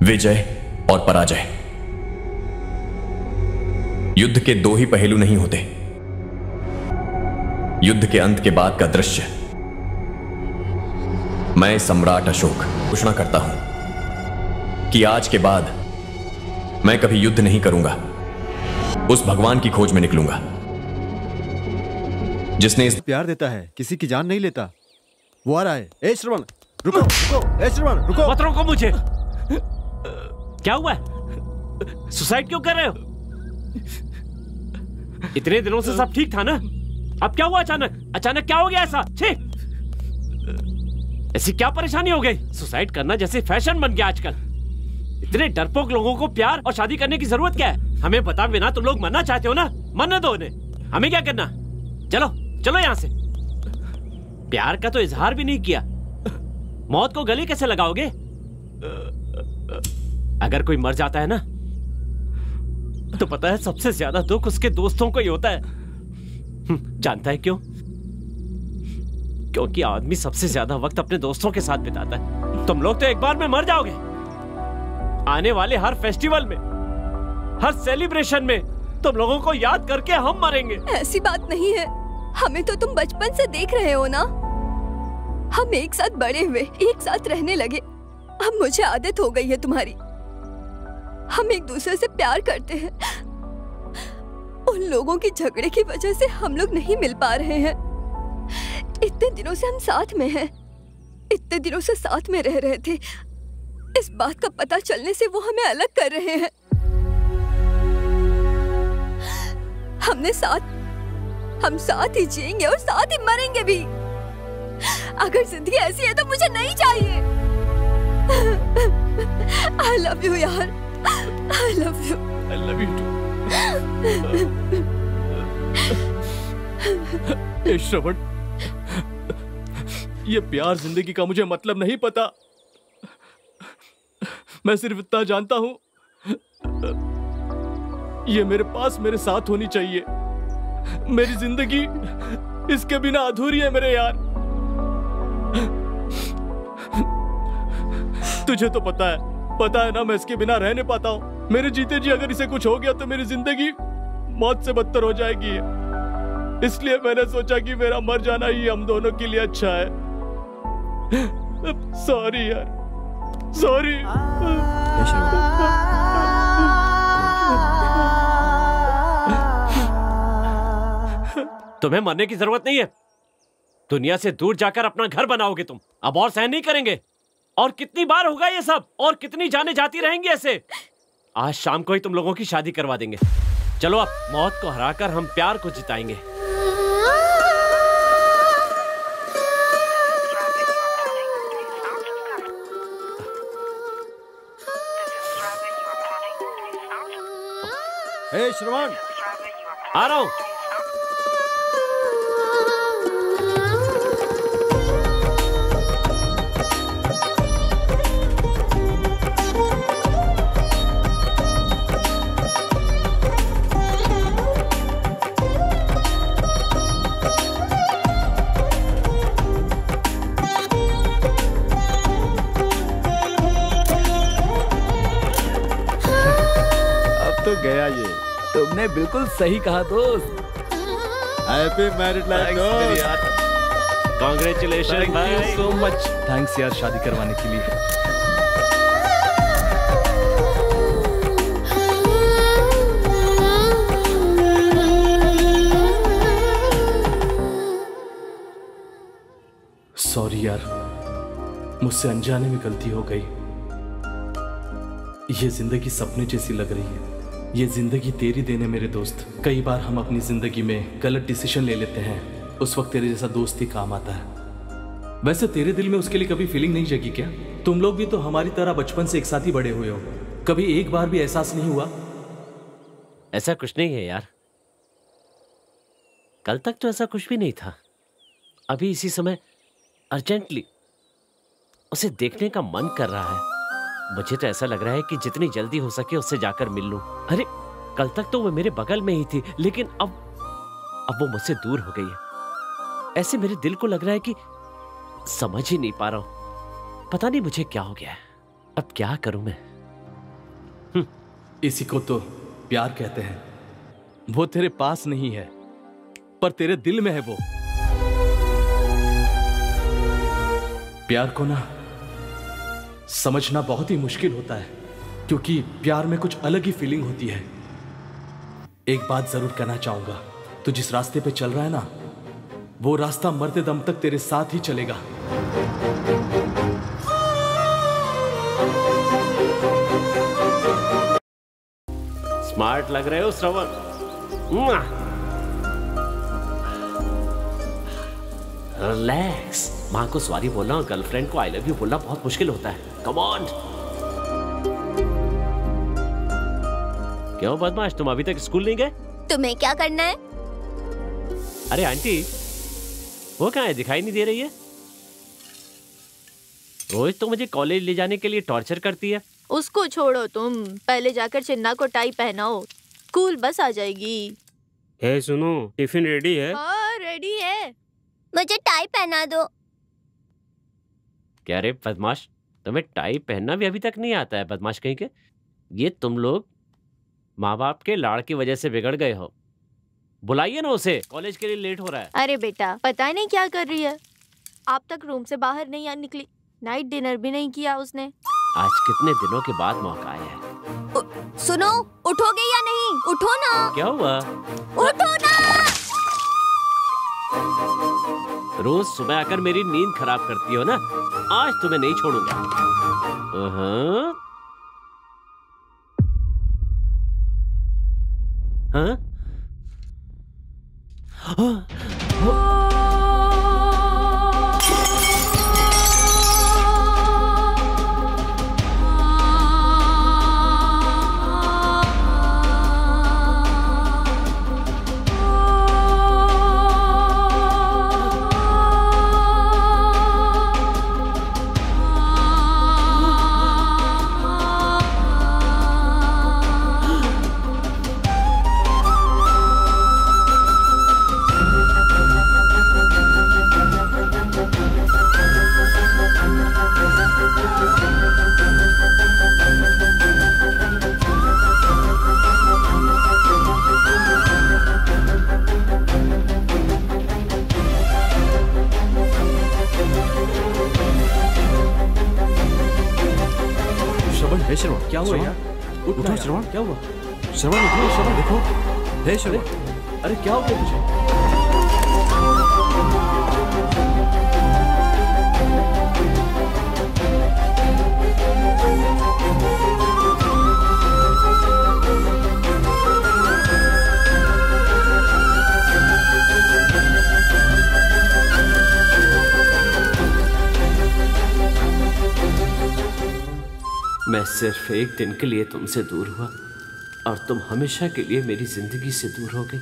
विजय और पराजय, युद्ध के दो ही पहलू नहीं होते। युद्ध के अंत के बाद का दृश्य। मैं सम्राट अशोक घोषणा करता हूं कि आज के बाद मैं कभी युद्ध नहीं करूंगा। उस भगवान की खोज में निकलूंगा जिसने इस प्यार देता है, किसी की जान नहीं लेता। वो आ रहा है। ए श्रवण, रुको रुको। ए श्रवण, रुको। मत रोको मुझे। क्या हुआ है? सुसाइड क्यों कर रहे हो? इतने दिनों से सब ठीक था ना? अब क्या हुआ अचानक क्या हो गया ऐसा? छे, ऐसी क्या परेशानी हो गई? सुसाइड करना जैसे फैशन बन गया आजकल। इतने डरपोक लोगों को प्यार और शादी करने की जरूरत क्या है? हमें बता बिना तुम लोग मरना चाहते हो ना? मरने दो उन्हें, हमें क्या करना। चलो चलो यहां से। प्यार का तो इजहार भी नहीं किया, मौत को गले कैसे लगाओगे? अगर कोई मर जाता है ना तो पता है सबसे ज्यादा दुख उसके दोस्तों को ही होता है। जानता है क्यों? क्योंकि आदमी सबसे ज्यादा वक्त अपने दोस्तों के साथ बिताता है। तुम लोग तो एक बार में मर जाओगे। आने वाले हर फेस्टिवल में, हर सेलिब्रेशन में तुम लोगों को याद करके हम मरेंगे। ऐसी बात नहीं है, हमें तो तुम बचपन से देख रहे हो ना। हम एक साथ बड़े हुए, एक साथ रहने लगे। अब मुझे आदत हो गई है तुम्हारी। हम एक दूसरे से प्यार करते हैं। उन लोगों की झगड़े की वजह से हम लोग नहीं मिल पा रहे हैं। इतने दिनों से हम साथ में हैं, इतने दिनों से साथ में रह रहे थे। इस बात का पता चलने से वो हमें अलग कर रहे हैं। हम साथ ही जिएंगे और साथ ही मरेंगे भी। अगर जिंदगी ऐसी है तो मुझे नहीं चाहिए। I love you यार, I love you. I love you too. ए श्रवण, ये प्यार जिंदगी का मुझे मतलब नहीं पता। मैं सिर्फ इतना जानता हूं, ये मेरे पास मेरे साथ होनी चाहिए। मेरी जिंदगी इसके बिना अधूरी है मेरे यार। तुझे तो पता है ना, मैं इसके बिना रह नहीं पाता हूं। मेरे जीते जी अगर इसे कुछ हो गया तो मेरी जिंदगी मौत से बदतर हो जाएगी। इसलिए मैंने सोचा कि मेरा मर जाना ही हम दोनों के लिए अच्छा है। सॉरी यार, सॉरी। तुम्हें मरने की जरूरत नहीं है। दुनिया से दूर जाकर अपना घर बनाओगे तुम। अब और सहन नहीं करेंगे। और कितनी बार होगा ये सब? और कितनी जाने जाती रहेंगी ऐसे? आज शाम को ही तुम लोगों की शादी करवा देंगे। चलो अब मौत को हराकर हम प्यार को जिताएंगे। हे श्रवण, आ रहा हूं। गया ये। तुमने बिल्कुल सही कहा दोस्त। हैप्पी मैरिड लाइफ दोस्त। Congratulation. Thank you so much. Thanks यार शादी करवाने के लिए। सॉरी यार, मुझसे अनजाने में गलती हो गई। ये जिंदगी सपने जैसी लग रही है। ये जिंदगी तेरी देने मेरे दोस्त। कई बार हम अपनी जिंदगी में गलत डिसीजन ले लेते हैं, उस वक्त तेरे जैसा दोस्त ही काम आता है। वैसे तेरे दिल में उसके लिए कभी फीलिंग नहीं जगी क्या? तुम लोग भी तो हमारी तरह बचपन से एक साथ ही बड़े हुए हो। कभी एक बार भी एहसास नहीं हुआ? ऐसा कुछ नहीं है यार, कल तक तो ऐसा कुछ भी नहीं था। अभी इसी समय अर्जेंटली उसे देखने का मन कर रहा है। मुझे तो ऐसा लग रहा है कि जितनी जल्दी हो सके उससे जाकर मिल लूं। अरे कल तक तो वो मेरे बगल में ही थी, लेकिन अब वो मुझसे दूर हो गई है। ऐसे मेरे दिल को लग रहा है कि समझ ही नहीं पा रहा हूं। पता नहीं मुझे क्या हो गया है। अब क्या करूं मैं? इसी को तो प्यार कहते हैं। वो तेरे पास नहीं है पर तेरे दिल में है वो। प्यार को ना समझना बहुत ही मुश्किल होता है, क्योंकि प्यार में कुछ अलग ही फीलिंग होती है। एक बात जरूर कहना चाहूंगा, तू जिस रास्ते पे चल रहा है ना, वो रास्ता मरते दम तक तेरे साथ ही चलेगा। स्मार्ट लग रहे हो श्रवण। रिलैक्स। माँ को सॉरी बोलना और गर्लफ्रेंड को आई लव यू बोलना बहुत मुश्किल होता है। Come on. क्यों बदमाश, तुम अभी तक स्कूल नहीं गए? तुम्हें क्या करना है? अरे आंटी, वो कहाँ है, दिखाई नहीं दे रही है? रोज तो मुझे कॉलेज ले जाने के लिए टॉर्चर करती है। उसको छोड़ो, तुम पहले जाकर चिन्ना को टाई पहनाओ, स्कूल बस आ जाएगी। हे सुनो, टिफिन रेडी है? हाँ रेडी है। मुझे टाई पहना दो। क्या रे बदमाश, तुम्हें टाई पहनना भी अभी तक नहीं आता है? बदमाश कहीं के। ये तुम लोग माँ बाप के लाड़ की वजह से बिगड़ गए हो। बुलाइए ना उसे, कॉलेज के लिए लेट हो रहा है। अरे बेटा, पता नहीं क्या कर रही है, आप तक रूम से बाहर नहीं निकली, नाइट डिनर भी नहीं किया उसने। आज कितने दिनों के बाद मौका आया है। सुनो, उठोगे या नहीं? उठो ना। क्या हुआ? उठो ना। रोज सुबह आकर मेरी नींद खराब करती हो ना, आज तुम्हें नहीं छोड़ूंगा। हाँ? श्रवण, क्या हुआ यार? उठो श्रवण, क्या हुआ? श्रवण उठो, श्रवण देखो। हे श्रवण, अरे क्या हो गया तुझे? मैं सिर्फ एक दिन के लिए तुमसे दूर हुआ और तुम हमेशा के लिए मेरी जिंदगी से दूर हो गई।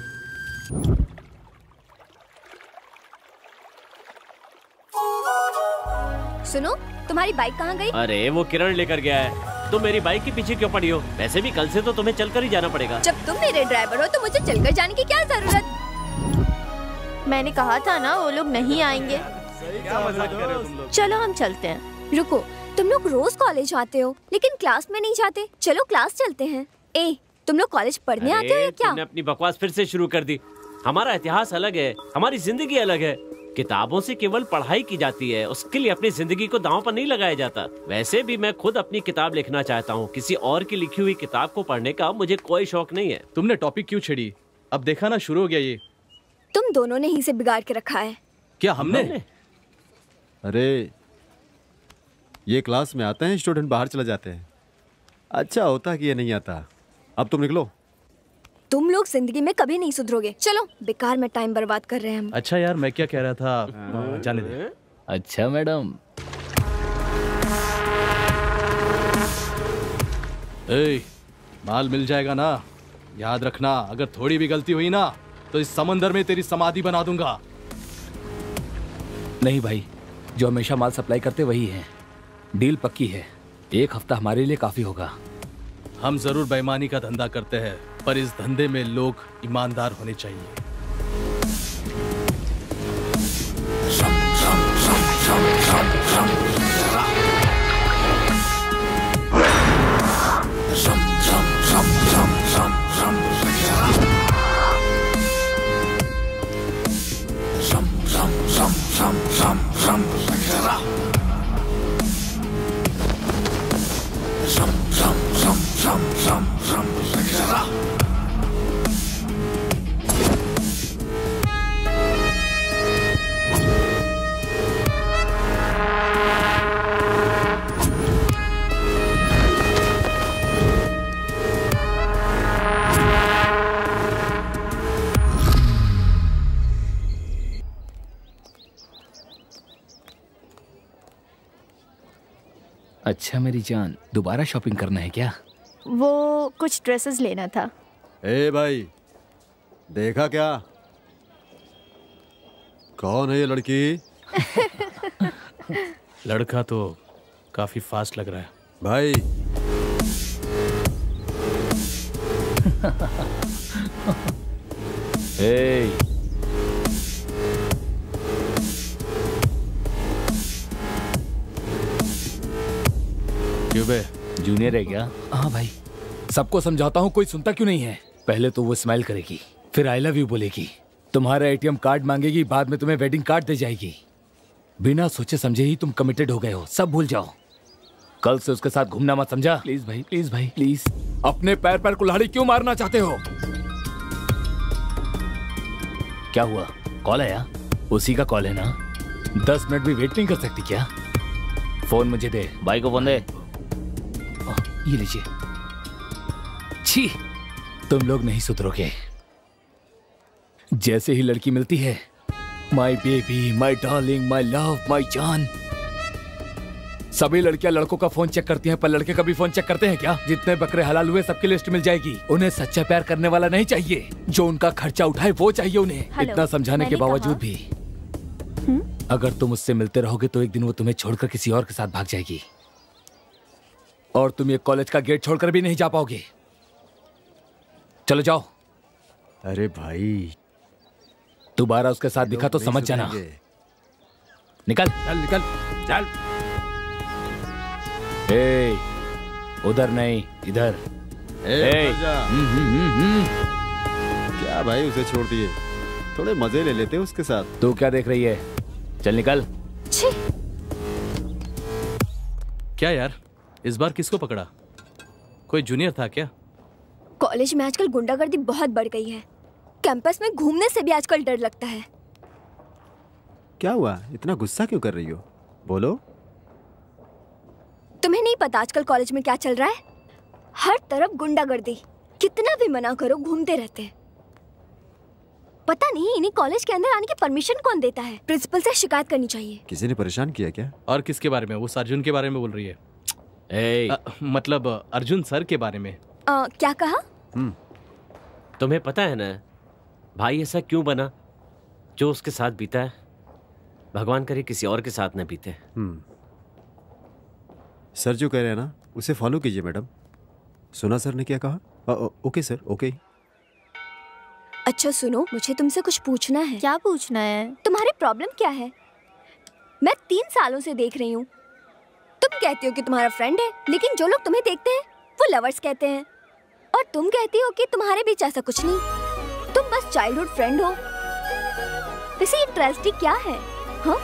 सुनो, तुम्हारी बाइक कहाँ गई? अरे वो किरण लेकर गया है। तुम मेरी बाइक के पीछे क्यों पड़ी हो? वैसे भी कल से तो तुम्हें चलकर ही जाना पड़ेगा। जब तुम मेरे ड्राइवर हो तो मुझे चलकर जाने की क्या जरूरत? मैंने कहा था ना वो लोग नहीं आएंगे। चलो हम चलते हैं। रुको, तुम लोग रोज कॉलेज आते हो लेकिन क्लास में नहीं जाते। चलो क्लास चलते हैं। ए, तुम लोग कॉलेज पढ़ने आते हो या क्या? तुमने अपनी बकवास फिर से शुरू कर दी। हमारा इतिहास अलग है, हमारी जिंदगी अलग है। किताबों से केवल पढ़ाई की जाती है, उसके लिए अपनी जिंदगी को दांव पर नहीं लगाया जाता। वैसे भी मैं खुद अपनी किताब लिखना चाहता हूँ। किसी और की लिखी हुई किताब को पढ़ने का मुझे कोई शौक नहीं है। तुमने टॉपिक क्यों छेड़ी? अब देखा ना, शुरू हो गया ये। तुम दोनों ने ही से बिगाड़ के रखा है। क्या हमने? अरे ये क्लास में आते हैं स्टूडेंट, बाहर चले जाते हैं। अच्छा होता कि ये नहीं आता। अब तुम निकलो। तुम लोग जिंदगी में कभी नहीं सुधरोगे। चलो, बेकार में टाइम बर्बाद कर रहे हैं हम। अच्छा यार, मैं क्या कह रहा था, जाने दे। अच्छा मैडम। ए, माल मिल जाएगा ना? याद रखना, अगर थोड़ी भी गलती हुई ना तो इस समंदर में तेरी समाधि बना दूंगा। नहीं भाई, जो हमेशा माल सप्लाई करते वही है। डील पक्की है, 1 हफ्ता हमारे लिए काफी होगा। हम जरूर बेईमानी का धंधा करते हैं, पर इस धंधे में लोग ईमानदार होने चाहिए। अच्छा मेरी जान, दोबारा शॉपिंग करना है क्या? वो कुछ ड्रेसेस लेना था। ए भाई, देखा क्या? कौन है ये लड़की? लड़का तो काफी फास्ट लग रहा है भाई। ए, क्यों बे? जूनियर है क्या? हाँ भाई, सबको समझाता हूँ, कोई सुनता क्यों नहीं है? पहले तो वो स्माइल करेगी, फिर आई लव यू बोलेगी, तुम्हारा एटीएम कार्ड मांगेगी, बाद में तुम्हें वेडिंग कार्ड दे जाएगी। बिना सोचे समझे ही तुम कमिटेड हो गए हो, सब भूल जाओ। कल से उसके साथ घूमना मत, समझा? प्लीज भाई, प्लीज भाई, प्लीज। अपने पैर पर कुल्हाड़ी क्यों मारना चाहते हो? क्या हुआ? कॉल आया? उसी का कॉल है ना? 10 मिनट भी वेट नहीं कर सकती क्या? फोन मुझे दे। भाई को फोन दे। ये लीजिए। छी, तुम लोग नहीं सुधरोगे। जैसे ही लड़की मिलती है, my baby, my darling, my love, my जान। सभी लड़कियां लड़कों का फोन चेक करती हैं, पर लड़के कभी फोन चेक करते हैं क्या? जितने बकरे हलाल हुए सबकी लिस्ट मिल जाएगी। उन्हें सच्चा प्यार करने वाला नहीं चाहिए, जो उनका खर्चा उठाए वो चाहिए उन्हें। इतना समझाने के बावजूद भी अगर तुम उससे मिलते रहोगे तो एक दिन वो तुम्हें छोड़कर किसी और के साथ भाग जाएगी, और तुम ये कॉलेज का गेट छोड़कर भी नहीं जा पाओगे। चलो जाओ। अरे भाई, दोबारा उसके साथ दिखा तो समझ जाना। निकल चल निकल चल। ए, उधर नहीं, इधर। ए, क्या भाई, उसे छोड़ दिए, थोड़े मजे ले लेते उसके साथ। तू क्या देख रही है? चल निकल। क्या यार, इस बार किसको पकड़ा? कोई जूनियर था क्या? कॉलेज में आजकल गुंडागर्दी बहुत बढ़ गई है। कैंपस में घूमने से भी आजकल डर लगता है। क्या हुआ, इतना गुस्सा क्यों कर रही हो? बोलो। तुम्हें नहीं पता आजकल कॉलेज में क्या चल रहा है? हर तरफ गुंडागर्दी, कितना भी मना करो घूमते रहते हैं। पता नहीं इन्हें कॉलेज के अंदर आने की परमिशन कौन देता है? प्रिंसिपल से शिकायत करनी चाहिए। किसी ने परेशान किया क्या? और किसके बारे में? वो अर्जुन के बारे में बोल रही है। मतलब अर्जुन सर के बारे में। क्या कहा? तुम्हें पता है ना भाई ऐसा क्यों बना? जो उसके साथ बीता है, भगवान करे किसी और के साथ न बीते। सर जो कह रहे हैं ना, उसे फॉलो कीजिए मैडम। सुना सर ने क्या कहा? Okay sir, okay. अच्छा सुनो, मुझे तुमसे कुछ पूछना है। क्या पूछना है? तुम्हारी प्रॉब्लम क्या है? मैं 3 सालों से देख रही हूँ। तुम कहती हो कि तुम्हारा फ्रेंड है, लेकिन जो लोग तुम्हें देखते हैं वो लवर्स कहते हैं, और तुम कहती हो कि तुम्हारे बीच ऐसा कुछ नहीं, तुम बस चाइल्डहुड फ्रेंड हो। वैसे ये ट्रेजेडी क्या है? हाँ,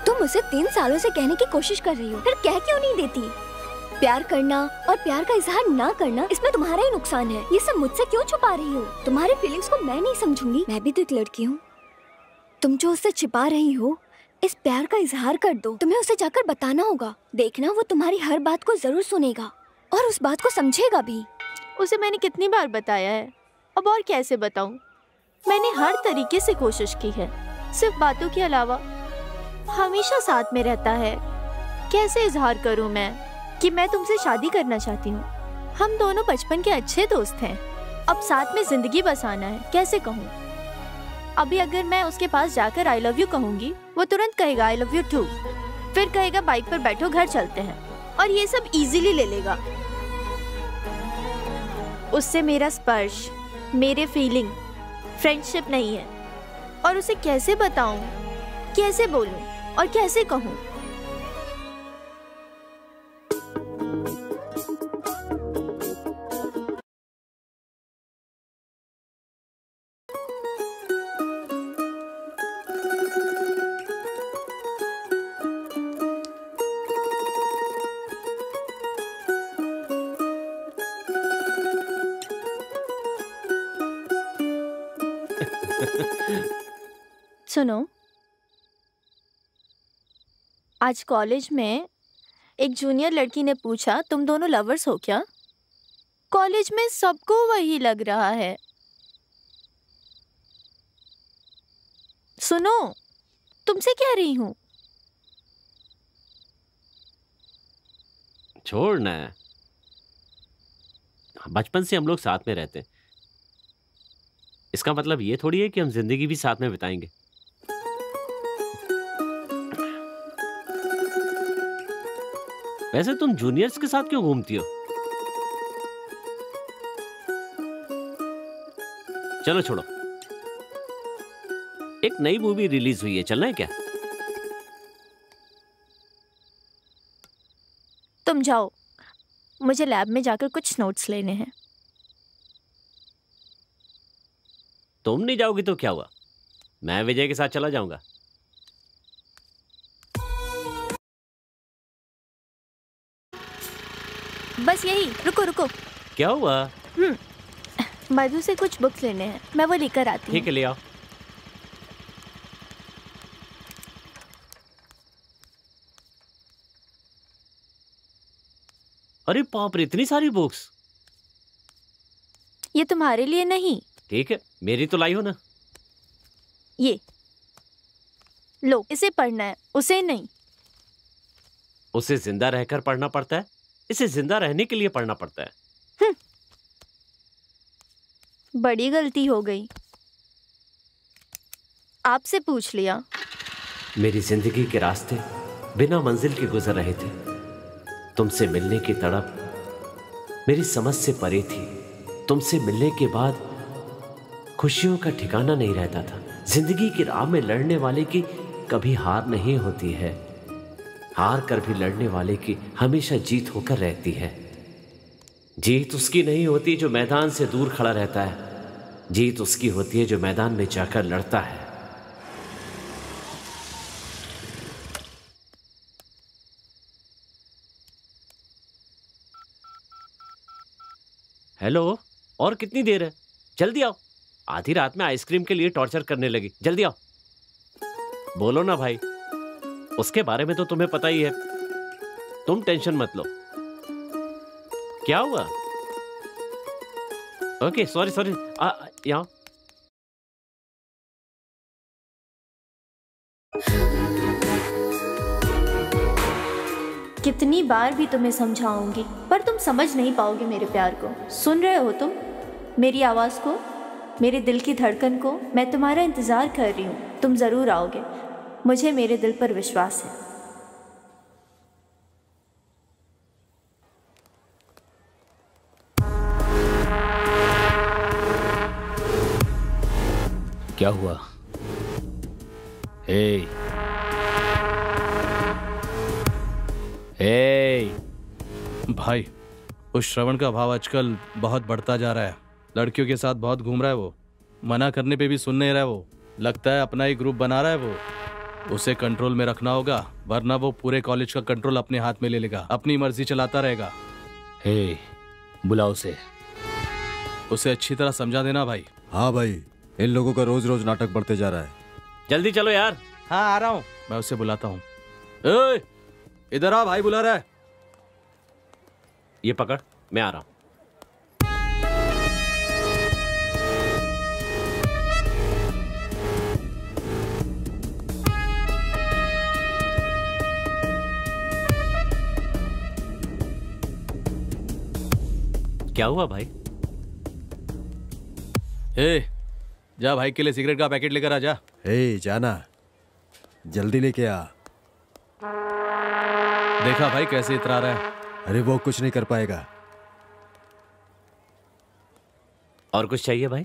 तुम उसे 3 सालों से कहने की कोशिश कर रही हो, फिर कह क्यों नहीं देती? प्यार करना और प्यार का इजहार ना करना, इसमें तुम्हारा ही नुकसान है। ये सब मुझसे क्यों छुपा रही हो? तुम्हारे फीलिंग्स को मैं नहीं समझूंगी। मैं भी तो एक लड़की हूँ। तुम जो उससे छिपा रही हो, इस प्यार का इजहार कर दो। तुम्हें उसे जाकर बताना होगा। देखना, वो तुम्हारी हर बात को जरूर सुनेगा और उस बात को समझेगा भी। उसे मैंने कितनी बार बताया है, अब और कैसे बताऊं? मैंने हर तरीके से कोशिश की है, सिर्फ बातों के अलावा। हमेशा साथ में रहता है। कैसे इजहार करूं मैं कि मैं तुमसे शादी करना चाहती हूँ? हम दोनों बचपन के अच्छे दोस्त हैं, अब साथ में जिंदगी बसाना है। कैसे कहूँ? अभी अगर मैं उसके पास जाकर आई लव यू कहूंगी, वो तुरंत कहेगा आई लव यू टू, फिर कहेगा बाइक पर बैठो घर चलते हैं, और ये सब इजीली ले लेगा। उससे मेरा स्पर्श, मेरे फीलिंग, फ्रेंडशिप नहीं है। और उसे कैसे बताऊं, कैसे बोलूं और कैसे कहूं? सुनो, आज कॉलेज में एक जूनियर लड़की ने पूछा तुम दोनों लवर्स हो क्या? कॉलेज में सबको वही लग रहा है। सुनो, तुमसे कह रही हूँ। छोड़ ना, बचपन से हम लोग साथ में रहते हैं, इसका मतलब ये थोड़ी है कि हम जिंदगी भी साथ में बिताएंगे। वैसे तुम जूनियर्स के साथ क्यों घूमती हो? चलो छोड़ो, एक नई मूवी रिलीज हुई है, चलना है क्या? तुम जाओ, मुझे लैब में जाकर कुछ नोट्स लेने हैं। तुम नहीं जाओगी तो क्या हुआ, मैं विजय के साथ चला जाऊंगा। बस यही, रुको रुको। क्या हुआ? मधु से कुछ बुक्स लेने हैं, मैं वो लेकर आती हूँ। ठीक है, ले आओ। अरे बाप रे, इतनी सारी बुक्स। ये तुम्हारे लिए नहीं। ठीक है, मेरी तो लाई हो ना। ये लो, इसे पढ़ना है, उसे नहीं। उसे जिंदा रहकर पढ़ना पड़ता है, इसे जिंदा रहने के लिए पढ़ना पड़ता है। बड़ी गलती हो गई, आपसे पूछ लिया। मेरी जिंदगी के रास्ते बिना मंजिल के गुजर रहे थे, तुमसे मिलने की तड़प मेरी समझ से परे थी। तुमसे मिलने के बाद खुशियों का ठिकाना नहीं रहता था। जिंदगी की राह में लड़ने वाले की कभी हार नहीं होती है, हार कर भी लड़ने वाले की हमेशा जीत होकर रहती है। जीत उसकी नहीं होती जो मैदान से दूर खड़ा रहता है, जीत उसकी होती है जो मैदान में जाकर लड़ता है। हेलो, और कितनी देर है? जल्दी आओ, आधी रात में आइसक्रीम के लिए टॉर्चर करने लगी। जल्दी आओ, बोलो ना भाई, उसके बारे में तो तुम्हें पता ही है। तुम टेंशन मत लो। क्या हुआ? ओके, सॉरी सॉरी, यहाँ। कितनी बार भी तुम्हें समझाऊंगी, पर तुम समझ नहीं पाओगे मेरे प्यार को। सुन रहे हो तुम मेरी आवाज़ को, मेरे दिल की धड़कन को? मैं तुम्हारा इंतज़ार कर रही हूँ, तुम ज़रूर आओगे, मुझे मेरे दिल पर विश्वास है। क्या हुआ? हे भाई, उस श्रवण का भाव आजकल बहुत बढ़ता जा रहा है। लड़कियों के साथ बहुत घूम रहा है वो, मना करने पे भी सुन नहीं रहा है वो। लगता है अपना ही ग्रुप बना रहा है वो। उसे कंट्रोल में रखना होगा, वरना वो पूरे कॉलेज का कंट्रोल अपने हाथ में ले लेगा, अपनी मर्जी चलाता रहेगा। हे, बुलाओ उसे अच्छी तरह समझा देना भाई। हाँ भाई, इन लोगों का रोज रोज नाटक बढ़ते जा रहा है। जल्दी चलो यार। हाँ, आ रहा हूँ, मैं उसे बुलाता हूँ। इधर आ, भाई बुला रहा है। ये पकड़, मैं आ रहा हूं। क्या हुआ भाई? जा भाई के लिए सिगरेट का पैकेट लेकर आ जा। जाना, जल्दी लेके आ। देखा भाई कैसे इतरा रहा है। अरे वो कुछ नहीं कर पाएगा। और कुछ चाहिए भाई?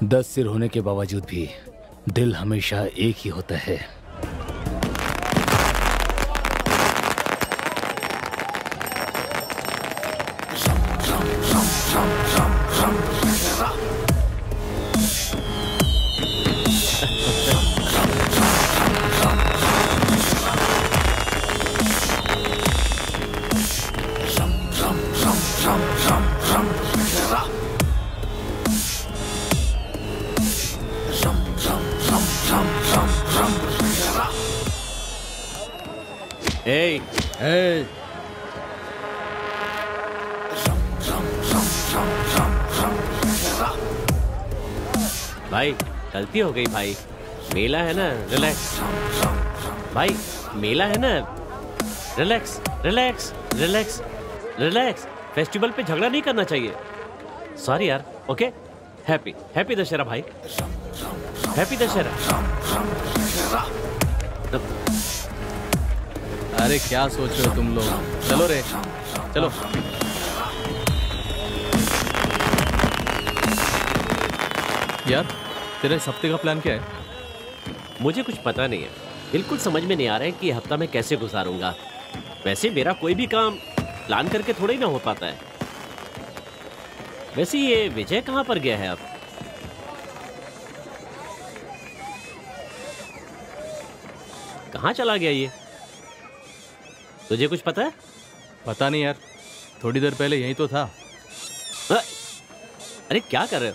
दस सिर होने के बावजूद भी दिल हमेशा एक ही होता है। भाई गलती हो गई भाई, मेला है ना, रिलैक्स भाई, मेला है ना, relax relax relax relax. Festival पे झगड़ा नहीं करना चाहिए। सॉरी यार। ओके, हैप्पी हैप्पी दशहरा भाई, हैप्पी दशहरा। अरे क्या सोच रहे हो तुम लोग? चलो रे चलो। यार तेरे इस हफ्ते का प्लान क्या है? मुझे कुछ पता नहीं है, बिल्कुल समझ में नहीं आ रहा है कि हफ्ता मैं कैसे गुजारूंगा। वैसे मेरा कोई भी काम प्लान करके थोड़ा ही ना हो पाता है। वैसे ये विजय कहाँ पर गया है अब? कहाँ चला गया ये? तुझे कुछ पता है? पता नहीं यार, थोड़ी देर पहले यही तो था। अरे क्या कर रहे हो?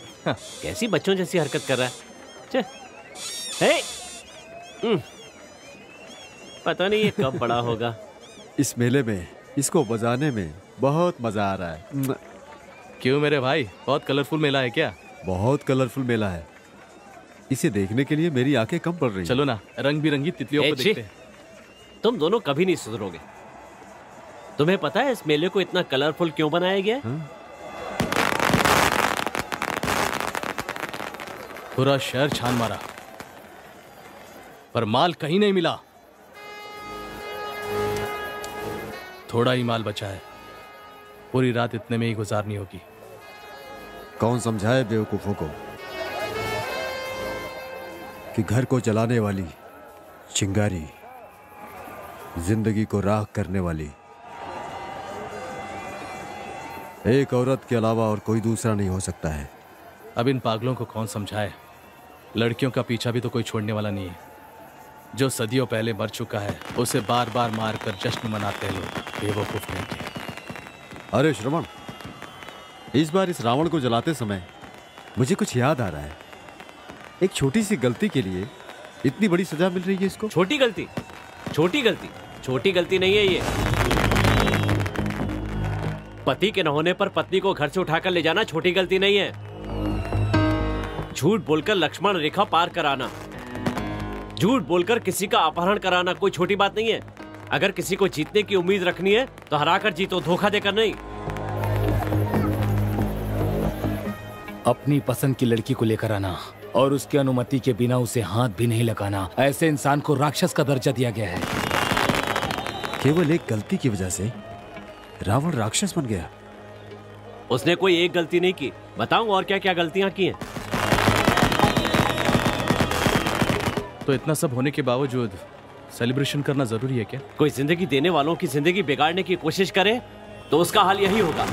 कैसी बच्चों जैसी हरकत कर रहा है? पता नहीं ये कब बड़ा होगा। इस मेले में इसको बजाने में बहुत मजा आ रहा है। क्यों मेरे भाई, बहुत कलरफुल मेला है क्या? बहुत कलरफुल मेला है, इसे देखने के लिए मेरी आंखें कम पड़ रही। चलो ना, रंग बिरंगी तितलियों को देखते हैं। तुम दोनों कभी नहीं सुधरोगे। तुम्हें पता है इस मेले को इतना कलरफुल क्यों बनाया गया? पूरा शहर छान मारा पर माल कहीं नहीं मिला। थोड़ा ही माल बचा है, पूरी रात इतने में ही गुजारनी होगी। कौन समझाए बेवकूफों को कि घर को जलाने वाली चिंगारी जिंदगी को राख करने वाली एक औरत के अलावा और कोई दूसरा नहीं हो सकता है। अब इन पागलों को कौन समझाए? लड़कियों का पीछा भी तो कोई छोड़ने वाला नहीं है। जो सदियों पहले मर चुका है उसे बार बार मार कर जश्न मनाते हैं लोग, बेवकूफ नहीं के। अरे श्रवण, इस बार इस रावण को जलाते समय मुझे कुछ याद आ रहा है। एक छोटी सी गलती के लिए इतनी बड़ी सजा मिल रही है इसको। छोटी गलती? छोटी गलती? छोटी गलती नहीं है ये। पति के न होने पर पत्नी को घर से उठाकर ले जाना छोटी गलती नहीं है। झूठ बोलकर लक्ष्मण रेखा पार कराना, झूठ बोलकर किसी का अपहरण कराना कोई छोटी बात नहीं है। अगर किसी को जीतने की उम्मीद रखनी है तो हराकर जीतो, धोखा देकर नहीं। अपनी पसंद की लड़की को लेकर आना और उसकी अनुमति के बिना उसे हाथ भी नहीं लगाना, ऐसे इंसान को राक्षस का दर्जा दिया गया है। केवल एक गलती की वजह से रावण राक्षस बन गया। उसने कोई एक गलती नहीं की। बताऊं और क्या क्या गलतियां की हैं? तो इतना सब होने के बावजूद सेलिब्रेशन करना जरूरी है क्या? कोई जिंदगी देने वालों की जिंदगी बिगाड़ने की कोशिश करे तो उसका हाल यही होगा।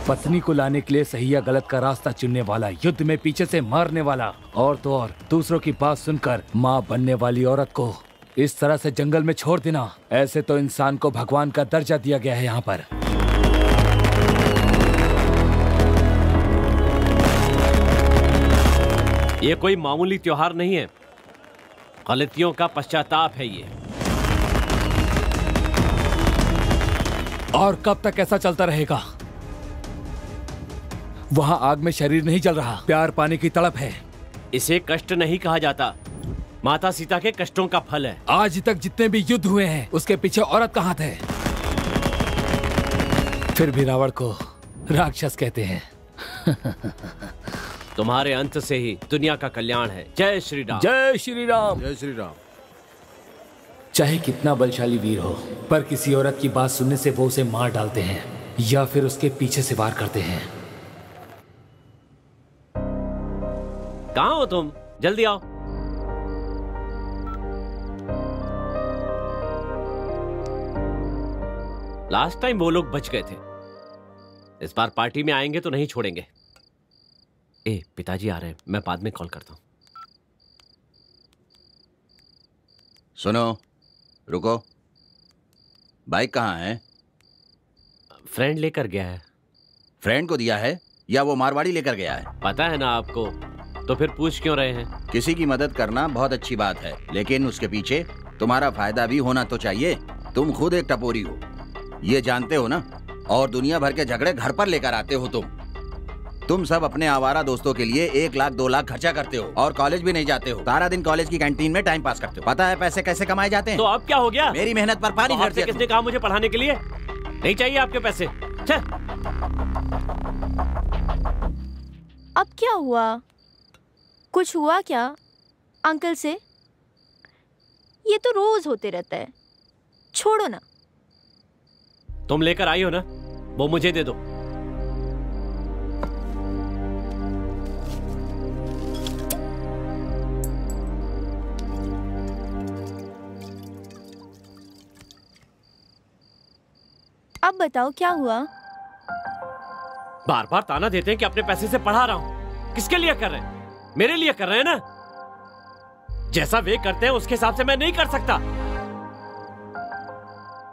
पत्नी को लाने के लिए सही या गलत का रास्ता चुनने वाला, युद्ध में पीछे से मारने वाला, और तो और दूसरों की बात सुनकर माँ बनने वाली औरत को इस तरह से जंगल में छोड़ देना, ऐसे तो इंसान को भगवान का दर्जा दिया गया है यहाँ पर। ये कोई मामूली त्योहार नहीं है, गलतियों का पश्चाताप है ये। और कब तक ऐसा चलता रहेगा? वहां आग में शरीर नहीं जल रहा, प्यार पाने की तड़प है। इसे कष्ट नहीं कहा जाता, माता सीता के कष्टों का फल है। आज तक जितने भी युद्ध हुए हैं उसके पीछे औरत कहाँ थे? फिर भी रावण को राक्षस कहते हैं। तुम्हारे अंत से ही दुनिया का कल्याण है। जय श्री राम। जय श्री राम। जय श्री राम। चाहे कितना बलशाली वीर हो, पर किसी औरत की बात सुनने से वो उसे मार डालते हैं या फिर उसके पीछे से वार करते हैं। कहाँ हो तुम? जल्दी आओ। लास्ट टाइम वो लोग बच गए थे, इस बार पार्टी में आएंगे तो नहीं छोड़ेंगे। पिताजी आ रहे हैं, मैं बाद में कॉल करता हूं। सुनो, रुको। बाइक कहाँ है? फ्रेंड लेकर गया है। फ्रेंड को दिया है या वो मारवाड़ी लेकर गया है? पता है ना आपको, तो फिर पूछ क्यों रहे हैं? किसी की मदद करना बहुत अच्छी बात है, लेकिन उसके पीछे तुम्हारा फायदा भी होना तो चाहिए। तुम खुद एक टपोरी हो, ये जानते हो ना? और दुनिया भर के झगड़े घर पर लेकर आते हो तुम सब अपने आवारा दोस्तों के लिए 1 लाख 2 लाख खर्चा करते हो और कॉलेज भी नहीं जाते हो। सारा दिन कॉलेज की कैंटीन में टाइम पास करते हो। पता है पैसे कैसे कमाए जाते हैं? तो अब क्या हो गया? मेरी मेहनत पर पानी फेर दिया। किसने कहा मुझे पढ़ाने के लिए? नहीं चाहिए आपके पैसे। अब क्या हुआ? कुछ हुआ क्या अंकल से? ये तो रोज होते रहता है, छोड़ो ना। तुम लेकर आई हो ना, वो मुझे दे दो। अब बताओ क्या हुआ? बार बार ताना देते हैं कि अपने पैसे से पढ़ा रहा हूं। किसके लिए कर रहे हैं? मेरे लिए कर रहे हैं ना। जैसा वे करते हैं उसके हिसाब से मैं नहीं कर सकता।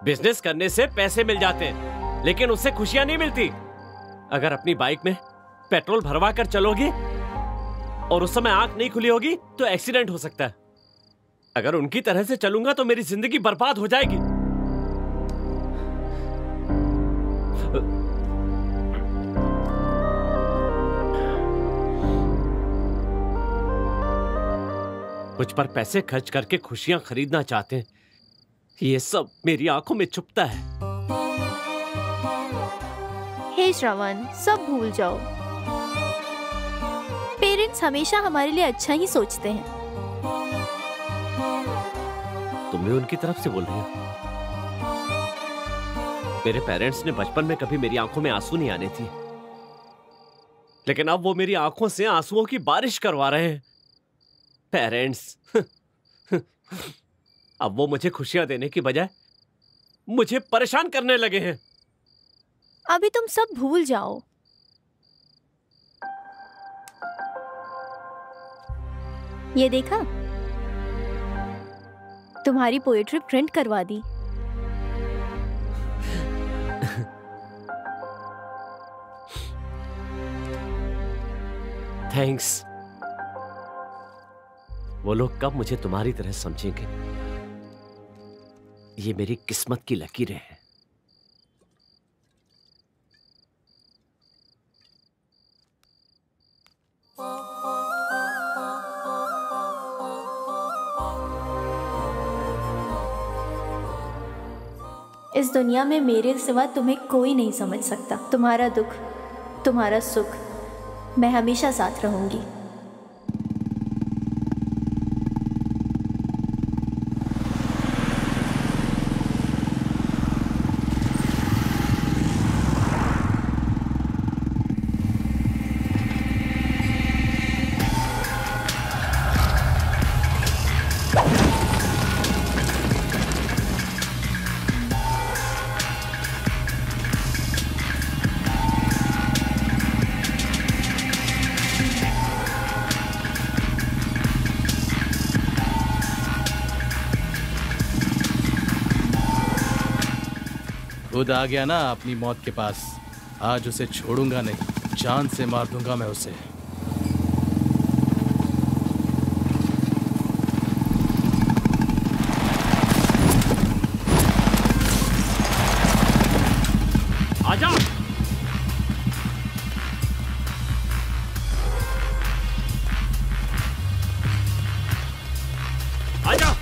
बिजनेस करने से पैसे मिल जाते हैं, लेकिन उससे खुशियां नहीं मिलती। अगर अपनी बाइक में पेट्रोल भरवा कर चलोगी और उस समय आंख नहीं खुली होगी तो एक्सीडेंट हो सकता है। अगर उनकी तरह से चलूंगा तो मेरी जिंदगी बर्बाद हो जाएगी। कुछ पर पैसे खर्च करके खुशियां खरीदना चाहते हैं। ये सब मेरी आंखों में छुपता है। हे श्रवण, सब भूल जाओ। पेरेंट्स हमेशा हमारे लिए अच्छा ही सोचते हैं। तुम भी उनकी तरफ से बोल रही हो? मेरे पेरेंट्स ने बचपन में कभी मेरी आंखों में आंसू नहीं आने दिए, लेकिन अब वो मेरी आंखों से आंसुओं की बारिश करवा रहे हैं। पेरेंट्स अब वो मुझे खुशियां देने की बजाय मुझे परेशान करने लगे हैं। अभी तुम सब भूल जाओ। ये देखा, तुम्हारी पोएट्री प्रिंट करवा दी। थैंक्स। वो लोग कब मुझे तुम्हारी तरह समझेंगे? ये मेरी किस्मत की लकीरें हैं। इस दुनिया में मेरे सिवा तुम्हें कोई नहीं समझ सकता। तुम्हारा दुख, तुम्हारा सुख, मैं हमेशा साथ रहूंगी। खुद आ गया ना अपनी मौत के पास। आज उसे छोड़ूंगा नहीं, जान से मार दूंगा मैं उसे। आजा। आजा।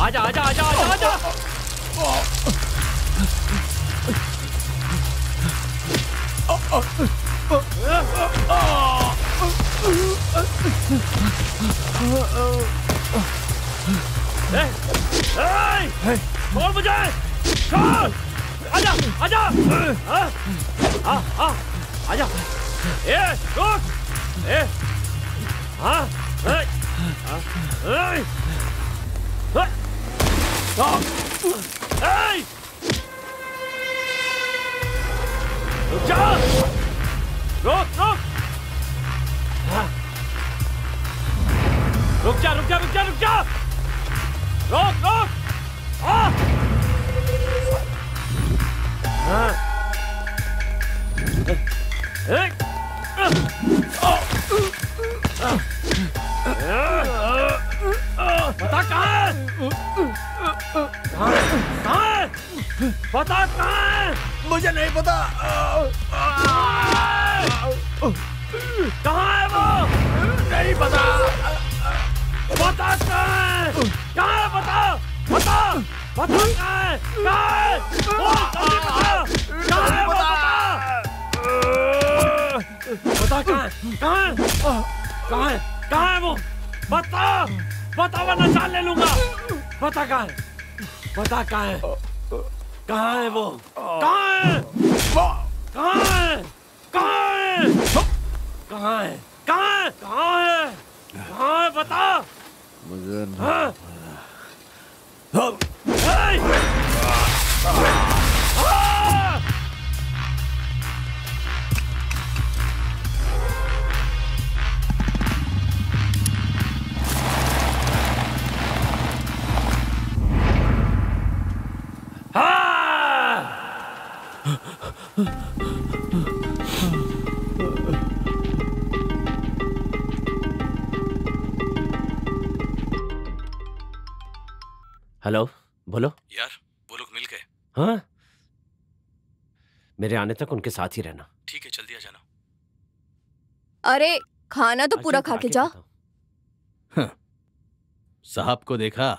आजा आजा आजा आजा आजा। छोड़ मुझे, छोड़, आजा आजा, आजा, रुक, रुक जा, रुक रुक, रुक जा रुक जा रुक जा रुक जा, रुक रुक, बता कहाँ है? कहाँ है? बता कहाँ है? मुझे नहीं पता। कहाँ है वो? नहीं पता। बता कहाँ है? कहाँ है? बता बता बता कहाँ है? कहाँ है? बोल जल्दी बता। कहाँ है वो? बता कहाँ है? कहाँ है? कहाँ है? कहाँ है वो? बता बता वरना जान ले लूंगा। बता कहाँ है? बता कहाँ है? कहाँ है वो? कहाँ है? कहाँ है? कहाँ है? कहाँ है? कहाँ है? कहाँ है? कहाँ है? बता मुझे हेलो, बोलो यार, वो लोग मिल गए। हाँ, मेरे आने तक उनके साथ ही रहना। ठीक है, जल्दी आ जाना। अरे खाना तो पूरा खा के जा। साहब को देखा,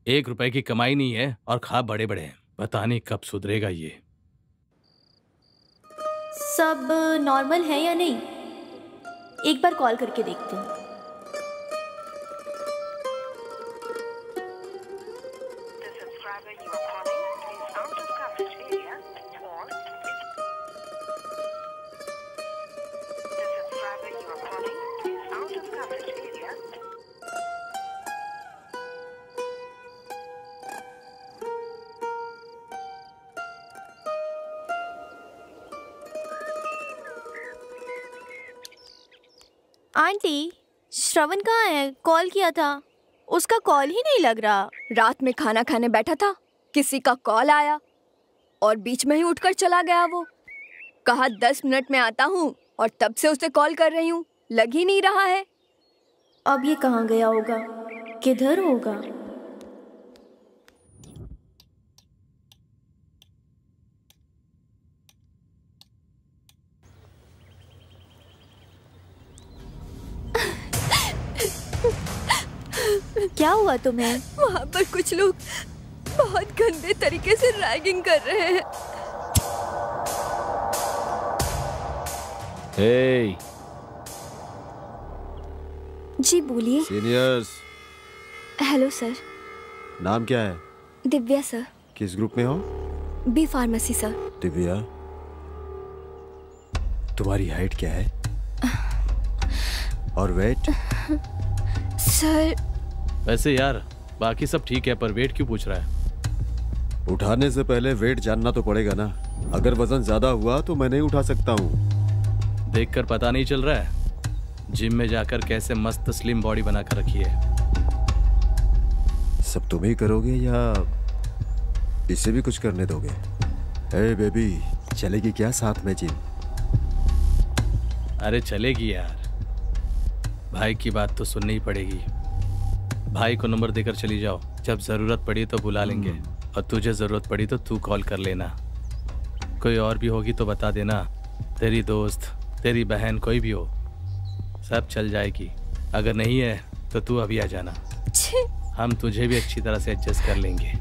1 रुपए की कमाई नहीं है और खा बड़े बड़े हैं। पता नहीं कब सुधरेगा ये। सब नॉर्मल है या नहीं, एक बार कॉल करके देखते हैं। आंटी, श्रवण कहाँ है? कॉल किया था, उसका कॉल ही नहीं लग रहा। रात में खाना खाने बैठा था, किसी का कॉल आया और बीच में ही उठकर चला गया। वो कहा 10 मिनट में आता हूँ और तब से उसे कॉल कर रही हूँ, लग ही नहीं रहा है। अब ये कहाँ गया होगा, किधर होगा? क्या हुआ तुम्हें? वहाँ पर कुछ लोग बहुत गंदे तरीके से रैगिंग कर रहे हैं। Hey. जी बोलिए। सीनियर्स। Hello sir. नाम क्या है? दिव्या सर। किस ग्रुप में हो? B pharmacy sir. दिव्या, तुम्हारी हाइट क्या है और वेट? सर वैसे यार बाकी सब ठीक है, पर वेट क्यों पूछ रहा है? उठाने से पहले वेट जानना तो पड़ेगा ना। अगर वजन ज्यादा हुआ तो मैं नहीं उठा सकता हूँ। देखकर पता नहीं चल रहा है? जिम में जाकर कैसे मस्त स्लिम बॉडी बनाकर रखी है। सब तुम ही करोगे या इसे भी कुछ करने दोगे? हे बेबी, चलेगी क्या साथ में जिम? अरे चलेगी यार, भाई की बात तो सुननी ही पड़ेगी। भाई को नंबर देकर चली जाओ, जब जरूरत पड़ी तो बुला लेंगे, और तुझे जरूरत पड़ी तो तू कॉल कर लेना। कोई और भी होगी तो बता देना, तेरी दोस्त, तेरी बहन, कोई भी हो, सब चल जाएगी। अगर नहीं है तो तू अभी आ जाना, हम तुझे भी अच्छी तरह से एडजस्ट कर लेंगे।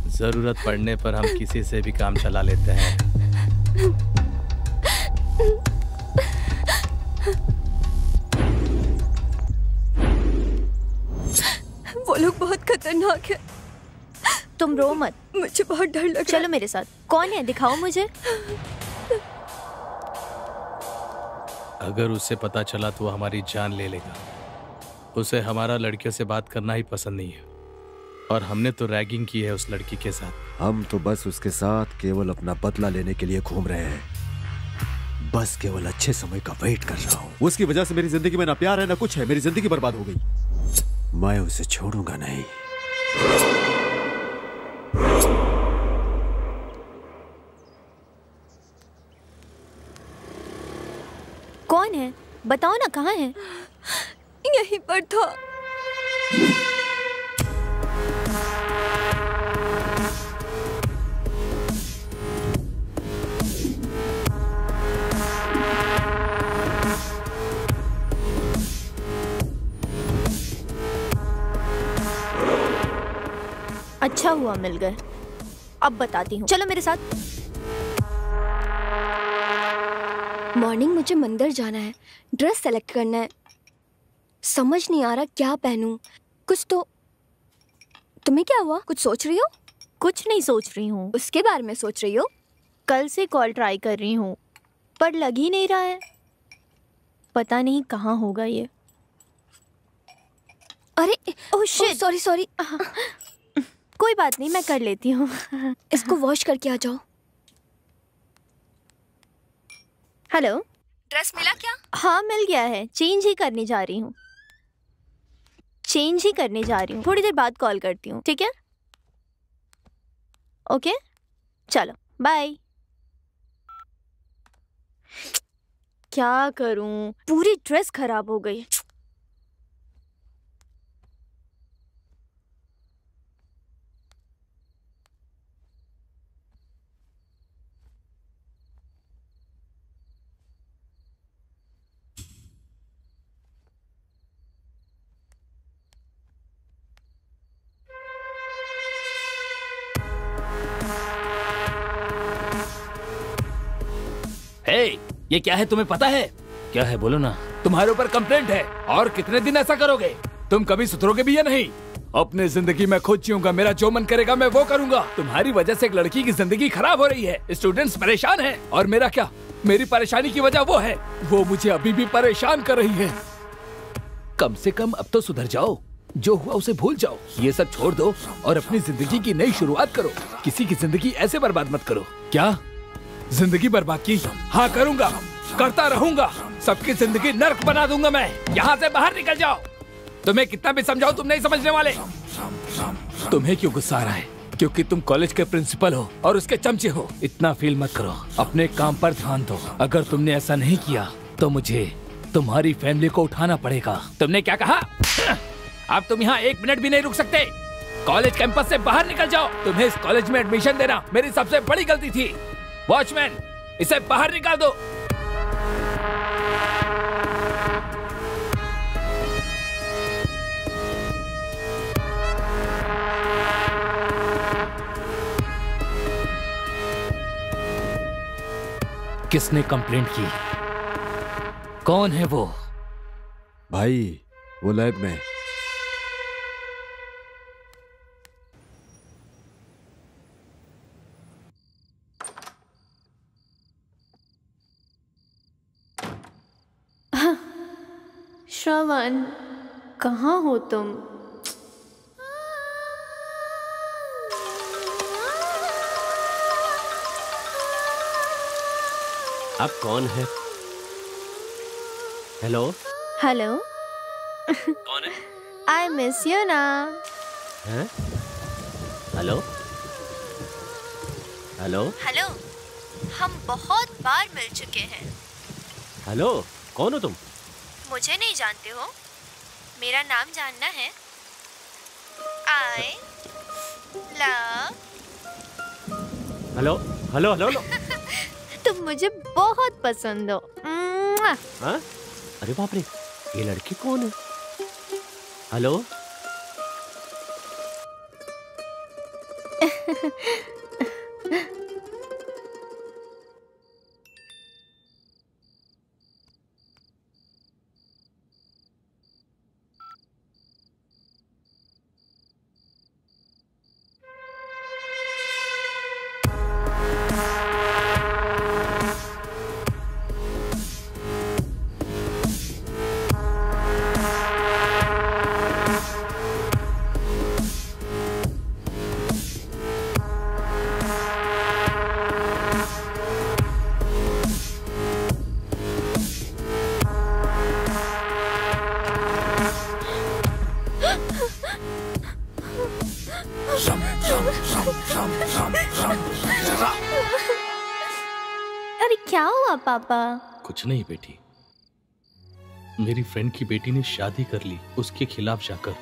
जरूरत पड़ने पर हम किसी से भी काम चला लेते हैं। वो लोग बहुत खतरनाक है। तुम रो मत, मुझे बहुत डर लग रहा है। चलो मेरे साथ। कौन है, दिखाओ मुझे। अगर उसे पता चला तो वो हमारी जान ले लेगा। उसे हमारा लड़कियों से बात करना ही पसंद नहीं है, और हमने तो रैगिंग की है उस लड़की के साथ। हम तो बस उसके साथ केवल अपना बदला लेने के लिए घूम रहे हैं। बस केवल अच्छे समय का वेट कर रहा हूँ। उसकी वजह से मेरी जिंदगी में ना प्यार है ना कुछ है। मेरी जिंदगी बर्बाद हो गई। मैं उसे छोड़ूंगा नहीं। कौन है, बताओ ना, कहाँ है? यहीं पर था। अच्छा हुआ मिल गए। अब बताती हूँ, चलो मेरे साथ। मॉर्निंग मुझे मंदिर जाना है, ड्रेस सेलेक्ट करना है। समझ नहीं आ रहा क्या पहनूं। कुछ तो। तुम्हें क्या हुआ, कुछ सोच रही हो? कुछ नहीं सोच रही हूँ। उसके बारे में सोच रही हो? कल से कॉल ट्राई कर रही हूँ पर लग ही नहीं रहा है। पता नहीं कहाँ होगा ये। अरे ओह शिट, सॉरी सॉरी। कोई बात नहीं, मैं कर लेती हूँ। इसको वॉश करके आ जाओ। हेलो, ड्रेस मिला क्या? हाँ मिल गया है, चेंज ही करने जा रही हूँ। थोड़ी देर बाद कॉल करती हूँ, ठीक है? ओके, चलो बाय। क्या करूँ, पूरी ड्रेस खराब हो गई। हे, ये क्या है तुम्हें पता है? क्या है, बोलो ना। तुम्हारे ऊपर कंप्लेंट है, और कितने दिन ऐसा करोगे? तुम कभी सुधरोगे भी या नहीं? अपने जिंदगी में खुद जीऊंगा, मेरा जो मन करेगा मैं वो करूंगा। तुम्हारी वजह से एक लड़की की जिंदगी खराब हो रही है, स्टूडेंट्स परेशान हैं, और मेरा क्या? मेरी परेशानी की वजह वो है, वो मुझे अभी भी परेशान कर रही है। कम से कम अब तो सुधर जाओ, जो हुआ उसे भूल जाओ, ये सब छोड़ दो और अपनी जिंदगी की नई शुरुआत करो। किसी की जिंदगी ऐसे बर्बाद मत करो। क्या जिंदगी बर्बाद की? हाँ करूंगा, करता रहूंगा, सबकी जिंदगी नर्क बना दूंगा मैं। यहाँ से बाहर निकल जाओ। तुम्हें कितना भी समझाओ तुम नहीं समझने वाले। तुम्हें क्यों गुस्सा आ रहा है? क्योंकि तुम कॉलेज के प्रिंसिपल हो और उसके चमचे हो। इतना फील मत करो, अपने काम पर ध्यान दो। अगर तुमने ऐसा नहीं किया तो मुझे तुम्हारी फैमिली को उठाना पड़ेगा। तुमने क्या कहा? अब तुम यहाँ 1 मिनट भी नहीं रुक सकते। कॉलेज कैंपस से बाहर निकल जाओ। तुम्हें इस कॉलेज में एडमिशन देना मेरी सबसे बड़ी गलती थी। वॉचमैन, इसे बाहर निकाल दो। किसने कंप्लेंट की? कौन है वो? भाई, वो लैब में। श्रवण, कहाँ हो तुम? आप कौन है? हेलो हेलो, कौन है? आई मिस यू ना। हैं? हेलो हेलो हेलो, हम बहुत बार मिल चुके हैं। हेलो, कौन हो तुम? मुझे नहीं जानते हो? मेरा नाम जानना है? I hello hello hello hello. तुम मुझे बहुत पसंद हो। हाँ? अरे बाप रे, ये लड़की कौन है? हेलो। अरे क्या हुआ पापा? कुछ नहीं बेटी, मेरी फ्रेंड की बेटी ने शादी कर ली उसके खिलाफ जाकर।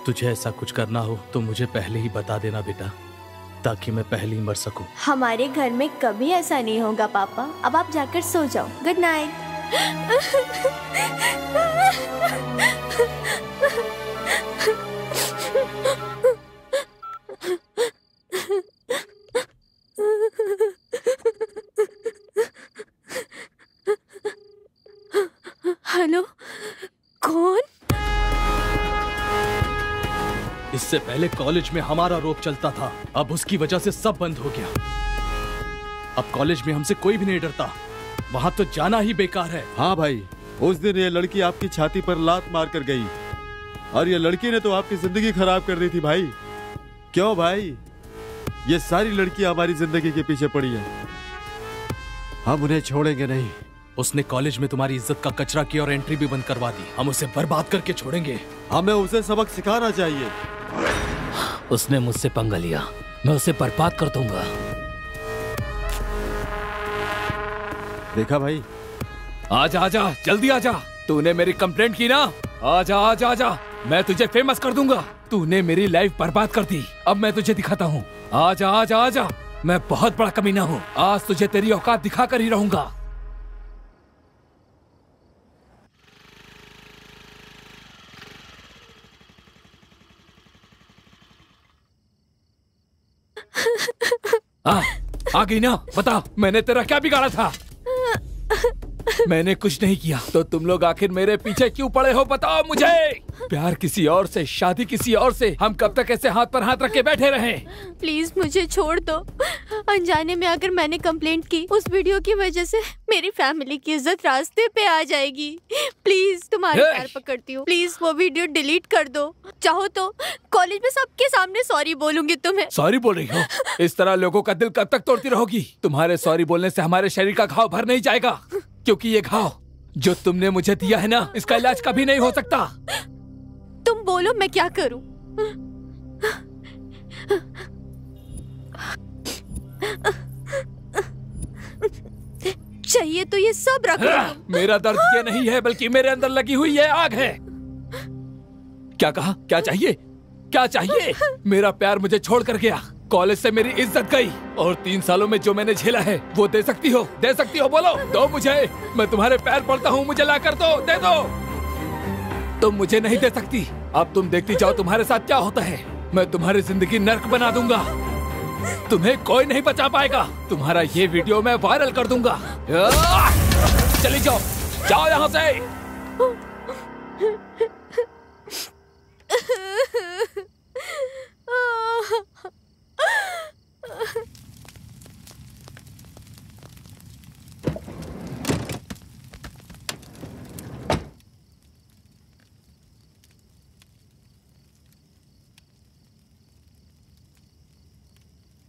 तुझे ऐसा कुछ करना हो तो मुझे पहले ही बता देना बेटा, ताकि मैं पहले ही मर सकूं। हमारे घर में कभी ऐसा नहीं होगा पापा। अब आप जाकर सो जाओ। Good night. हेलो, कौन? इससे पहले कॉलेज में हमारा रोप चलता था, अब उसकी वजह से सब बंद हो गया। अब कॉलेज में हमसे कोई भी नहीं डरता, वहाँ तो जाना ही बेकार है। हाँ भाई, उस दिन ये लड़की आपकी छाती पर लात मार कर गई और ये लड़की ने तो आपकी जिंदगी खराब कर दी थी भाई। क्यों भाई? ये सारी लड़कियां हमारी जिंदगी के पीछे पड़ी है, हम उन्हें छोड़ेंगे नहीं। उसने कॉलेज में तुम्हारी इज्जत का कचरा किया और एंट्री भी बंद करवा दी। हम उसे बर्बाद करके छोड़ेंगे। हमें उसे सबक सिखाना चाहिए। उसने मुझसे पंगा लिया, मैं उसे बर्बाद कर दूंगा। देखा भाई? आजा आजा, जल्दी आजा। तूने मेरी कंप्लेंट की ना? आजा आजा आजा, मैं तुझे फेमस कर दूंगा। तूने मेरी लाइफ बर्बाद कर दी, अब मैं तुझे दिखाता हूँ। आजा आजा आजा, मैं बहुत बड़ा कमीना हूँ। आज तुझे तेरी औकात दिखा कर ही रहूंगा। आ गई ना? बता, मैंने तेरा क्या बिगाड़ा था? मैंने कुछ नहीं किया, तो तुम लोग आखिर मेरे पीछे क्यों पड़े हो? बताओ मुझे। प्यार किसी और से, शादी किसी और से, हम कब तक ऐसे हाथ पर हाथ रख के बैठे रहें? प्लीज मुझे छोड़ दो। अनजाने में अगर मैंने कंप्लेंट की, उस वीडियो की वजह से मेरी फैमिली की इज्जत रास्ते पे आ जाएगी। प्लीज तुम्हारे पैर पकड़ती हूँ, प्लीज वो वीडियो डिलीट कर दो। चाहो तो कॉलेज में सबके सामने सॉरी बोलूंगी तुम्हें। सॉरी बोल रही हो? इस तरह लोगों का दिल कब तक तोड़ती रहोगी? तुम्हारे सॉरी बोलने से हमारे शरीर का घाव भर नहीं जाएगा, क्योंकि ये घाव जो तुमने मुझे दिया है ना, इसका इलाज कभी नहीं हो सकता। तुम बोलो मैं क्या करूं? चाहिए तो ये सब रखो। मेरा दर्द ये नहीं है, बल्कि मेरे अंदर लगी हुई ये आग है। क्या कहा? क्या चाहिए? क्या चाहिए? मेरा प्यार मुझे छोड़ कर गया, कॉलेज से मेरी इज्जत गई, और 3 सालों में जो मैंने झेला है वो दे सकती हो? दे सकती हो? बोलो, दो मुझे। मैं तुम्हारे पैर पड़ता हूँ, मुझे ला कर दो, दे दो। तुम मुझे नहीं दे सकती। अब तुम देखती जाओ तुम्हारे साथ क्या होता है। मैं तुम्हारी जिंदगी नर्क बना दूंगा, तुम्हें कोई नहीं बचा पाएगा। तुम्हारा ये वीडियो मैं वायरल कर दूंगा। चली जाओ, जाओ यहाँ से।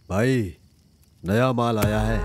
भाई, नया माल आया है।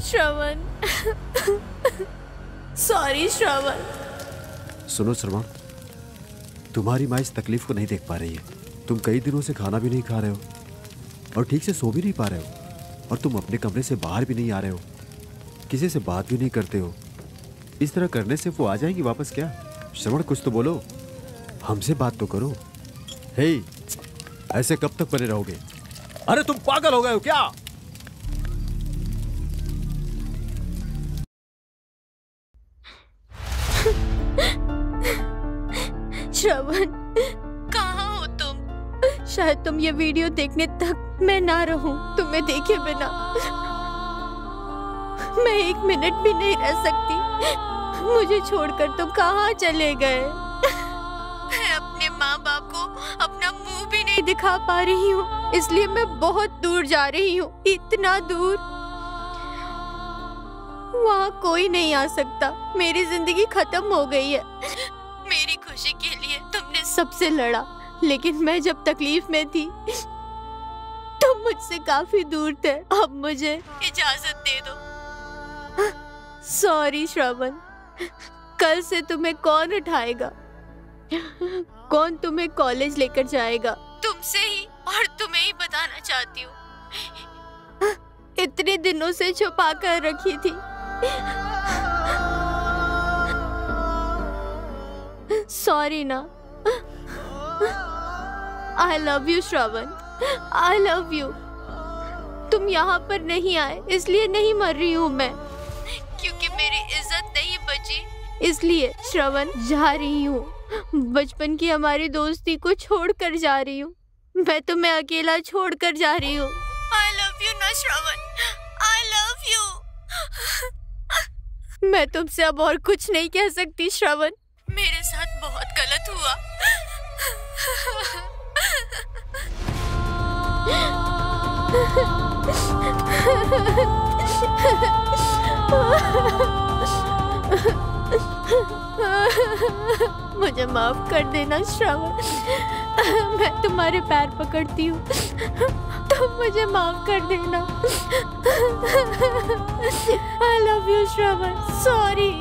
श्रवण, सॉरी श्रवण। सुनो श्रवण, तुम्हारी माँ इस तकलीफ को नहीं देख पा रही है। तुम कई दिनों से खाना भी नहीं खा रहे हो और ठीक से सो भी नहीं पा रहे हो, और तुम अपने कमरे से बाहर भी नहीं आ रहे हो, किसी से बात भी नहीं करते हो। इस तरह करने से वो आ जाएगी वापस क्या? श्रवण, कुछ तो बोलो, हमसे बात तो करो। हे, ऐसे कब तक बने रहोगे? अरे तुम पागल हो गए हो क्या? श्रवण, कहाँ हो तुम? शायद तुम ये वीडियो देखने तक मैं ना रहूं तुम्हें देखे बिना। मैं एक मिनट भी नहीं रह सकती। मुझे छोड़कर तुम कहाँ चले गए? मैं अपने माँ बाप को अपना मुंह भी नहीं दिखा पा रही हूँ, इसलिए मैं बहुत दूर जा रही हूँ, इतना दूर। वहाँ कोई नहीं आ सकता। मेरी जिंदगी खत्म हो गई है। मेरी खुशी के लिए तुमने सबसे लड़ा, लेकिन मैं जब तकलीफ में थी तुम मुझसे काफी दूर थे। अब मुझे इजाजत दे दो। सॉरी श्रवण, कल से तुम्हें कौन उठाएगा? कौन तुम्हें कॉलेज लेकर जाएगा? तुमसे ही, और तुम्हें ही बताना चाहती हूँ। इतने दिनों से छुपा कर रखी थी। सॉरी ना। आई love you Shravan, I love you. तुम यहाँ पर नहीं आए इसलिए नहीं मर रही हूँ मैं, क्योंकि मेरी इज्जत नहीं बची, इसलिए श्रवण जा रही हूँ। बचपन की हमारी दोस्ती को छोड़कर जा रही हूँ। मैं तुम्हें अकेला छोड़कर जा रही हूँ। आई लव यू ना श्रवण, आई लव यू। मैं तुमसे अब और कुछ नहीं कह सकती श्रवण। मेरे साथ बहुत गलत हुआ। मुझे माफ कर देना श्रवण। मैं तुम्हारे पैर पकड़ती हूँ, तुम मुझे माफ कर देना। आई लव यू श्रवण, सॉरी।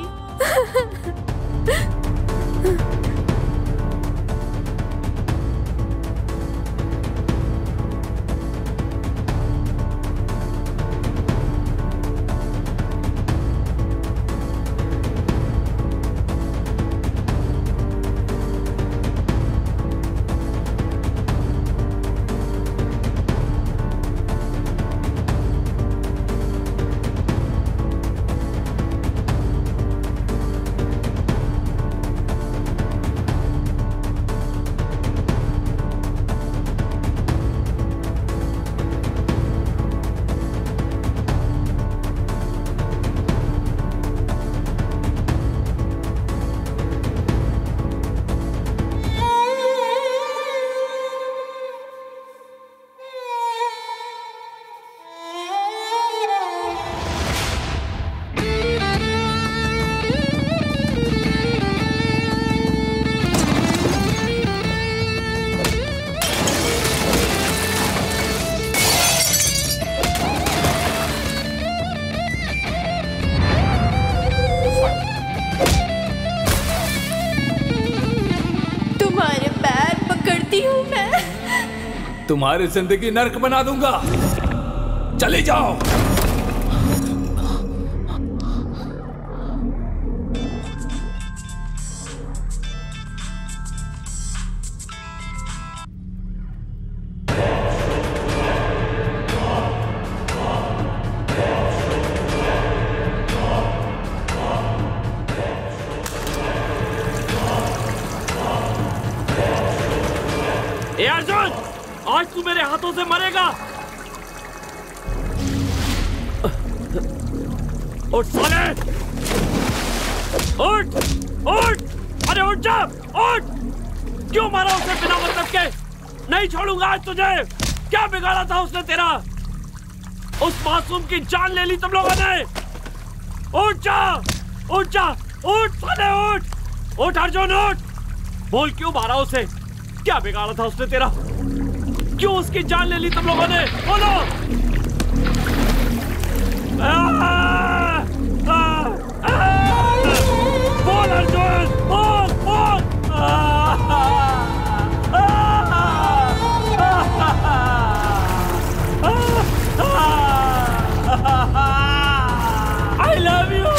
तुम्हारी जिंदगी नर्क बना दूंगा। चले जाओ। तू मेरे हाथों से मरेगा। उठ साले, उठ उठ, अरे उठ जा, उठ। क्यों मारा उसे बिना मतलब के? नहीं छोड़ूंगा आज तुझे। क्या बिगाड़ा था उसने तेरा? उस मासूम की जान ले ली तुम लोगों ने। उठ जा, उठ जा, उठ साले, उठ उठ अर्जुन, उठ। बोल क्यों मारा उसे? क्या बिगाड़ा था उसने तेरा? क्यों उसकी जान ले ली तुम लोगों ने? बोलो। बोल अर्जुन, बोल बोल। I love you,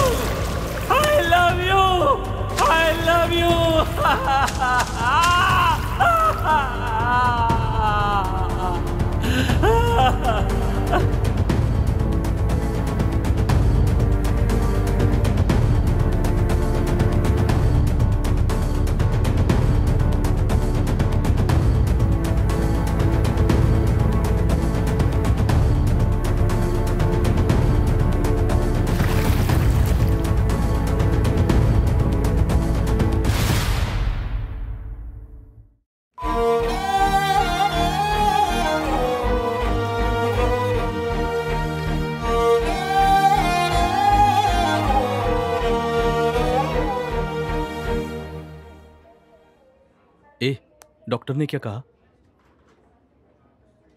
I love you, I love you. Doctor ने क्या कहा?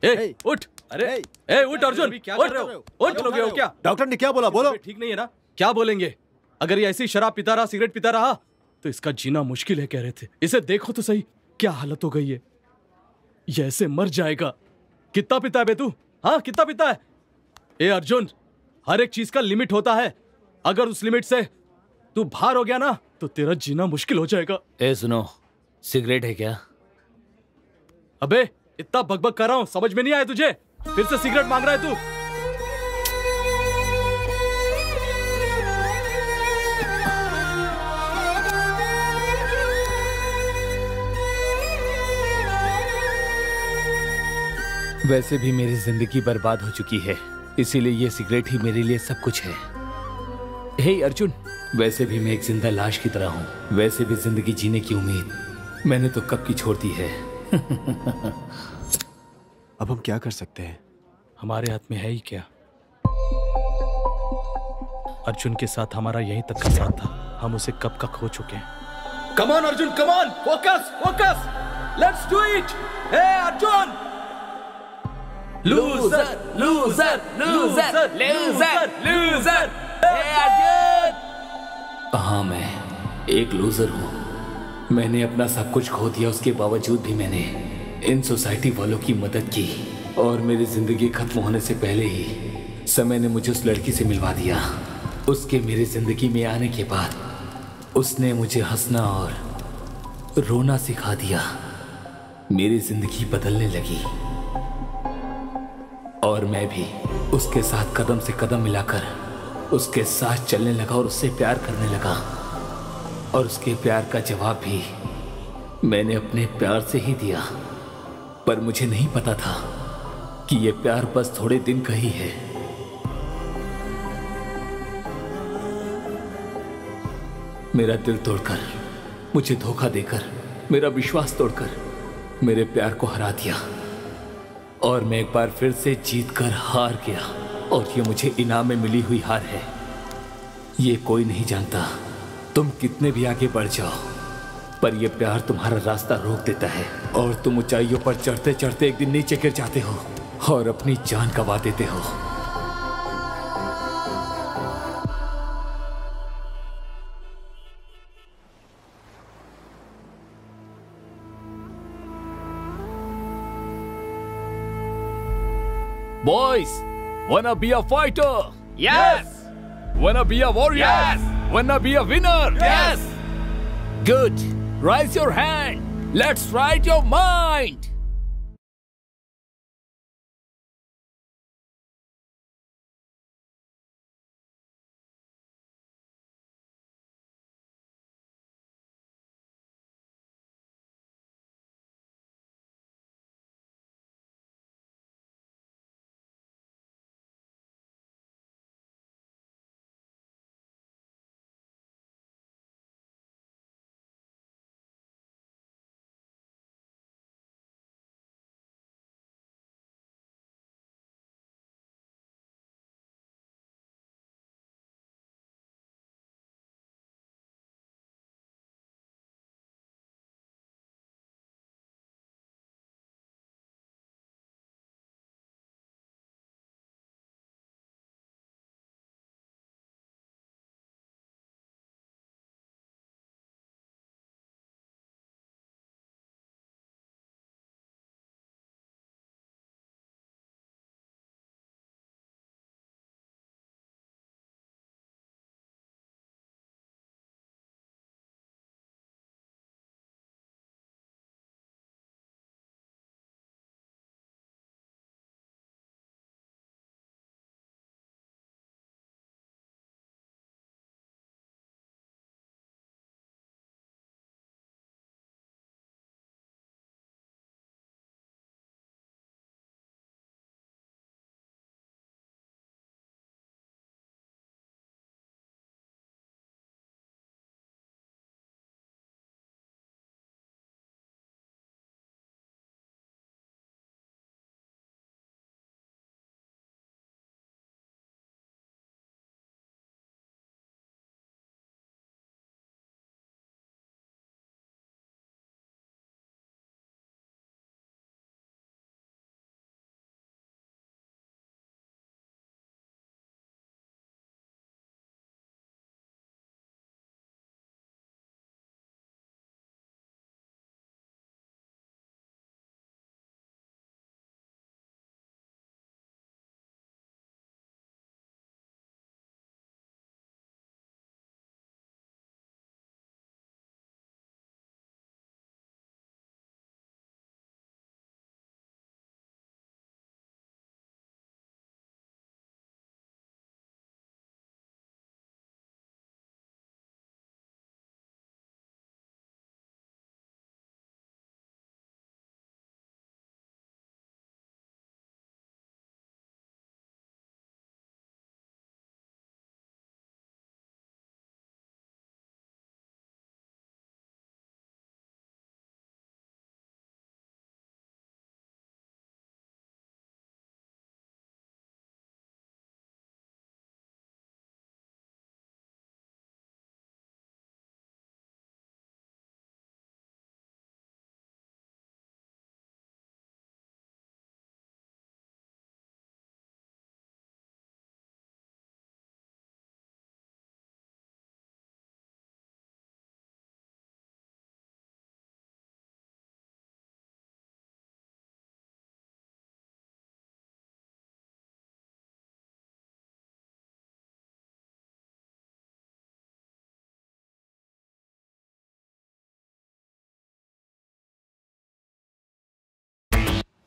ए, उठ। अरे उठ अर्जुन, क्या कर रहे हो? उठ, लोगे हो क्या? डॉक्टर ने क्या बोला? बोलो। ठीक नहीं है ना? क्या बोलेंगे? अगर ये ऐसी शराब पीता रहा, सिगरेट पीता रहा तो इसका जीना मुश्किल है कह रहे थे। इसे देखो तो सही, क्या हालत हो गई है। ये ऐसे मर जाएगा। कितना पीता है बे तू? हाँ, कितना पीता है? ए अर्जुन, हर एक चीज का लिमिट होता है। अगर उस लिमिट से तू बाहर हो गया ना तो तेरा जीना मुश्किल हो जाएगा। ए सुनो, सिगरेट है क्या? अबे इतना बकबक कर रहा हूं, समझ में नहीं आया तुझे? फिर से सिगरेट मांग रहा है तू? वैसे भी मेरी जिंदगी बर्बाद हो चुकी है, इसीलिए ये सिगरेट ही मेरे लिए सब कुछ है। हे अर्जुन, वैसे भी मैं एक जिंदा लाश की तरह हूं। वैसे भी जिंदगी जीने की उम्मीद मैंने तो कब की छोड़ दी है। अब हम क्या कर सकते हैं? हमारे हाथ में है ही क्या? अर्जुन के साथ हमारा यहीं तक का साथ था, हम उसे कब का खो चुके हैं। Come on Arjun, come on, focus focus, let's do it. Hey Arjun! Loser loser loser loser loser, hey Arjun! हाँ, मैं एक लूजर हूँ। मैंने अपना सब कुछ खो दिया, उसके बावजूद भी मैंने इन सोसाइटी वालों की मदद की और मेरी जिंदगी खत्म होने से पहले ही समय ने मुझे उस लड़की से मिलवा दिया। उसके मेरी जिंदगी में आने के बाद उसने मुझे हंसना और रोना सिखा दिया। मेरी जिंदगी बदलने लगी और मैं भी उसके साथ कदम से कदम मिलाकर उसके साथ चलने लगा और उससे प्यार करने लगा। और उसके प्यार का जवाब भी मैंने अपने प्यार से ही दिया। पर मुझे नहीं पता था कि ये प्यार बस थोड़े दिन का ही है। मेरा दिल तोड़कर, मुझे धोखा देकर, मेरा विश्वास तोड़कर मेरे प्यार को हरा दिया और मैं एक बार फिर से जीतकर हार गया। और ये मुझे इनाम में मिली हुई हार है। ये कोई नहीं जानता, तुम कितने भी आगे बढ़ जाओ पर यह प्यार तुम्हारा रास्ता रोक देता है और तुम ऊंचाइयों पर चढ़ते चढ़ते एक दिन नीचे गिर जाते हो और अपनी जान गंवा देते हो। Boys, wanna be a fighter? Yes! Wanna be a warrior? Yes! Wanna be a winner? Yes! Good. Raise your hand. Let's ride your mind.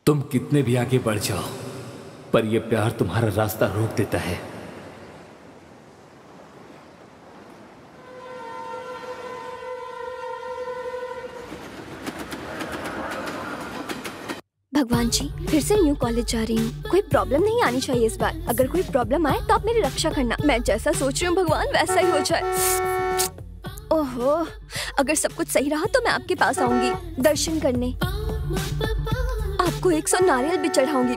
तुम कितने भी आगे बढ़ जाओ, पर यह प्यार तुम्हारा रास्ता रोक देता है। भगवान जी, फिर से न्यू कॉलेज जा रही हूँ। कोई प्रॉब्लम नहीं आनी चाहिए इस बार। अगर कोई प्रॉब्लम आए तो आप मेरी रक्षा करना। मैं जैसा सोच रही हूँ भगवान वैसा ही हो जाए। ओहो, अगर सब कुछ सही रहा तो मैं आपके पास आऊंगी दर्शन करने। आपको 100 नारियल भी चढ़ाऊंगी।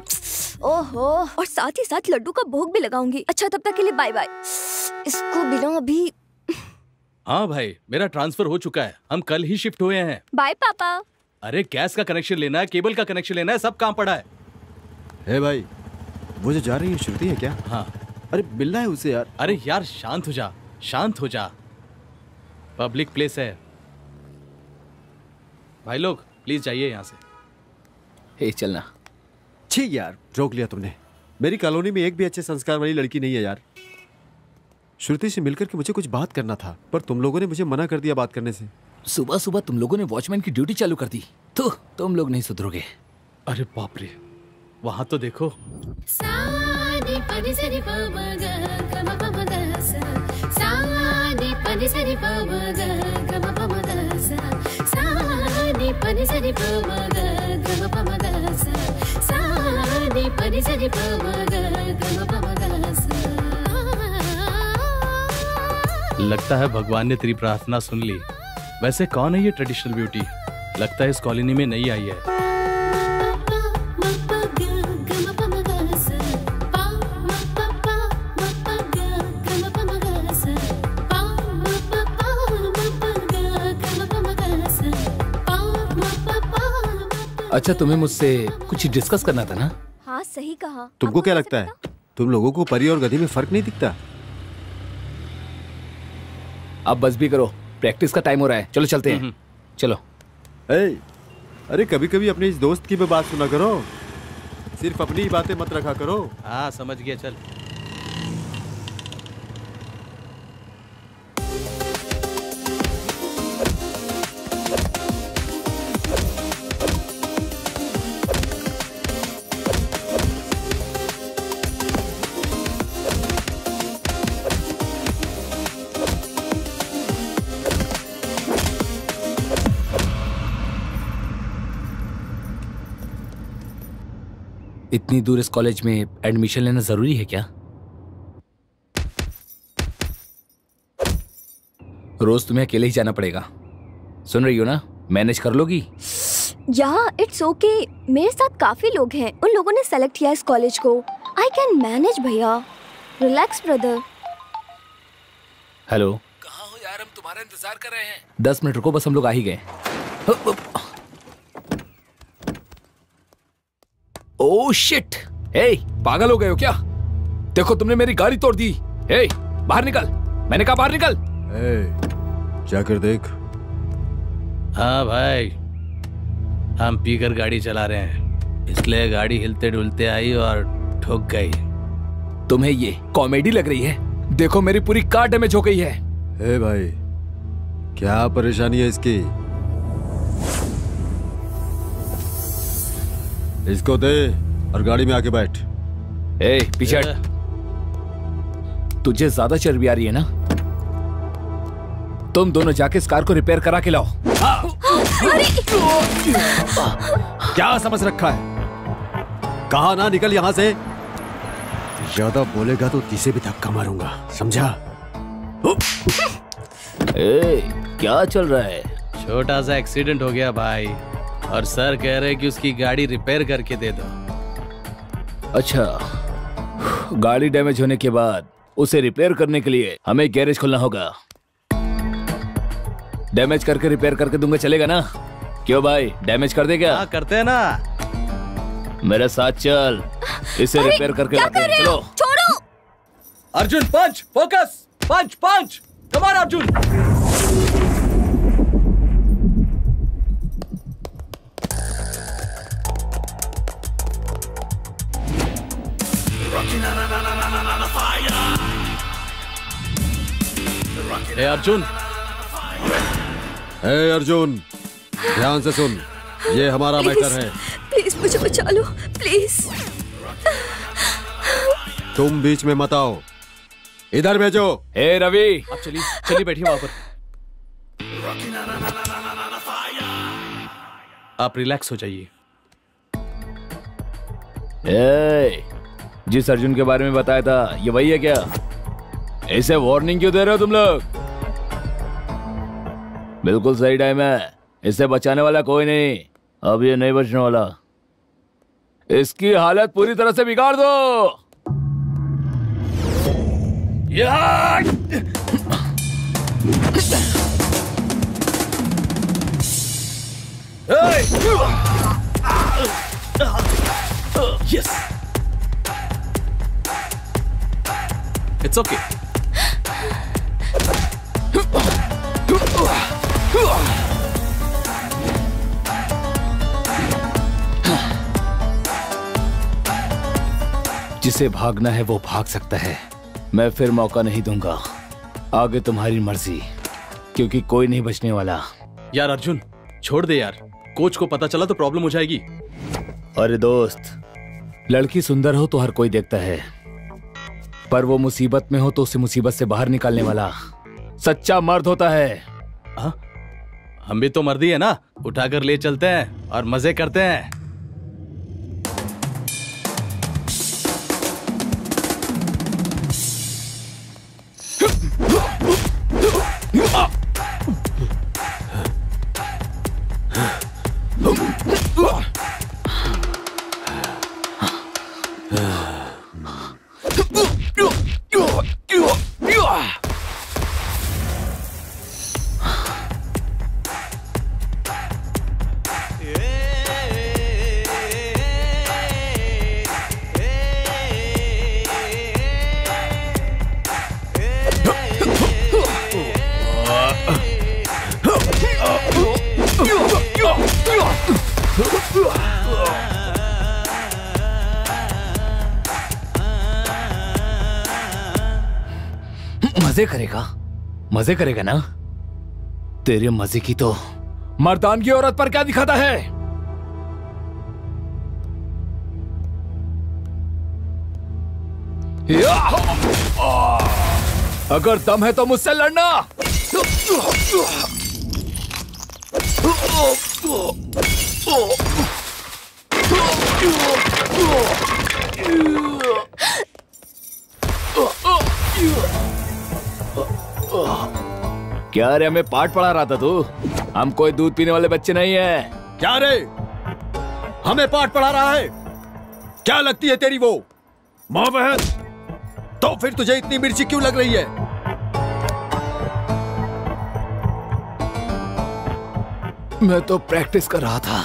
ओहो, और साथ ही साथ लड्डू का भोग भी लगाऊंगी। अच्छा, तब तक के लिए बाय बाय। इसको बिना अभी। हाँ भाई, मेरा ट्रांसफर हो चुका है। हम कल ही शिफ्ट हुए हैं। बाय पापा। अरे गैस का कनेक्शन लेना है, केबल का कनेक्शन लेना है, सब काम पड़ा है। हे भाई, वो जो जा रही है श्रुति है क्या? हाँ। अरे मिलना है उसे यार। अरे यार शांत हो जा, शांत हो जा। पब्लिक प्लेस है भाई, लोग प्लीज जाइए यहाँ से। हे चलना। ठीक यार, रोक लिया तुमने। मेरी कॉलोनी में एक भी अच्छे संस्कार वाली लड़की नहीं है यार। श्रुति से मिलकर के मुझे कुछ बात करना था, पर तुम लोगों ने मुझे मना कर दिया बात करने से। सुबह सुबह तुम लोगों ने वॉचमैन की ड्यूटी चालू कर दी, तो तुम लोग नहीं सुधरोगे। अरे बाप रे, वहां तो देखो। लगता है भगवान ने तेरी प्रार्थना सुन ली। वैसे कौन है ये ट्रेडिशनल ब्यूटी? लगता है इस कॉलोनी में नई आई है। अच्छा, तुम्हें मुझसे कुछ डिस्कस करना था ना? हाँ सही कहा। तुमको क्या लगता है, तुम लोगों को परी और गधी में फर्क नहीं दिखता? अब बस भी करो, प्रैक्टिस का टाइम हो रहा है। चलो चलते हैं। चलो। अरे कभी कभी अपने इस दोस्त की भी बात सुना करो, सिर्फ अपनी ही बातें मत रखा करो। हाँ समझ गया, चल। इतनी दूर इस कॉलेज में एडमिशन लेना जरूरी है क्या? रोज तुम्हें अकेले ही जाना पड़ेगा। सुन रही हो ना? मैनेज कर लोगी? या इट्स ओके, मेरे साथ काफी लोग हैं। उन लोगों ने सेलेक्ट किया इस कॉलेज को। आई कैन मैनेज भैया। Relax brother. हेलो, कहाँ हो यार? हम तुम्हारा इंतजार कर रहे हैं। 10 मिनट रुको, बस हम लोग आ ही गए। Oh shit! हे, पागल हो गए हो क्या? देखो तुमने मेरी गाड़ी तोड़ दी। हे, बाहर निकल। मैंने कहा बाहर निकल। जाकर देख। हाँ भाई, हम पीकर गाड़ी चला रहे हैं, इसलिए गाड़ी हिलते डुलते आई और ठोक गई। तुम्हें ये कॉमेडी लग रही है? देखो मेरी पूरी कार डैमेज हो गई है। हे भाई, क्या परेशानी है इसकी? इसको दे और गाड़ी में आके बैठ। ए, पीछे हट। तुझे ज्यादा चर्बी आ रही है ना? तुम दोनों जाके इस कार को रिपेयर करा के लाओ। क्या समझ रखा है? कहा ना निकल यहां से। ज्यादा बोलेगा तो तीसे भी धक्का मारूंगा, समझा? ए, क्या चल रहा है? छोटा सा एक्सीडेंट हो गया भाई, और सर कह रहे कि उसकी गाड़ी रिपेयर करके दे दो। अच्छा, गाड़ी डैमेज होने के बाद उसे रिपेयर करने के लिए हमें गैरेज खोलना होगा। डैमेज करके रिपेयर करके दूंगा, चलेगा ना? क्यों भाई, डैमेज कर दे क्या? हाँ करते हैं ना। मेरे साथ चल, इसे रिपेयर करके लाते हैं। चलो। छोड़ो। Arjun punch, focus, punch punch, come on Arjun. ए अर्जुन। ए अर्जुन, ध्यान से सुन, ये हमारा मैटर है। प्लीज प्लीज मुझे बचा लो, प्लीज। तुम बीच में मत आओ, इधर भेजो। ए रवि, आप चलिए चलिए, बैठिए वहां पर। आप रिलैक्स हो जाइए। जिस अर्जुन के बारे में बताया था ये वही है क्या? इसे वार्निंग क्यों दे रहे हो तुम लोग? बिल्कुल सही टाइम है, इसे बचाने वाला कोई नहीं। अब ये नहीं बचने वाला, इसकी हालत पूरी तरह से बिगाड़ दो। Yes, it's okay. जिसे भागना है वो भाग सकता है, मैं फिर मौका नहीं दूंगा। आगे तुम्हारी मर्जी, क्योंकि कोई नहीं बचने वाला। यार अर्जुन छोड़ दे यार, कोच को पता चला तो प्रॉब्लम हो जाएगी। अरे दोस्त, लड़की सुंदर हो तो हर कोई देखता है, पर वो मुसीबत में हो तो उसे मुसीबत से बाहर निकालने वाला सच्चा मर्द होता है। हाँ, हम भी तो मर्दी है ना, उठाकर ले चलते हैं और मजे करते हैं। मजे करेगा ना? तेरे मजे की तो मर्दानगी औरत पर क्या दिखाता है? अगर दम है तो मुझसे लड़ना। क्या रे, हमें पाठ पढ़ा रहा था तू? हम कोई दूध पीने वाले बच्चे नहीं है। क्या रे, हमें पाठ पढ़ा रहा है? क्या लगती है तेरी वो माँ बहन? तो फिर तुझे इतनी मिर्ची क्यों लग रही है? मैं तो प्रैक्टिस कर रहा था,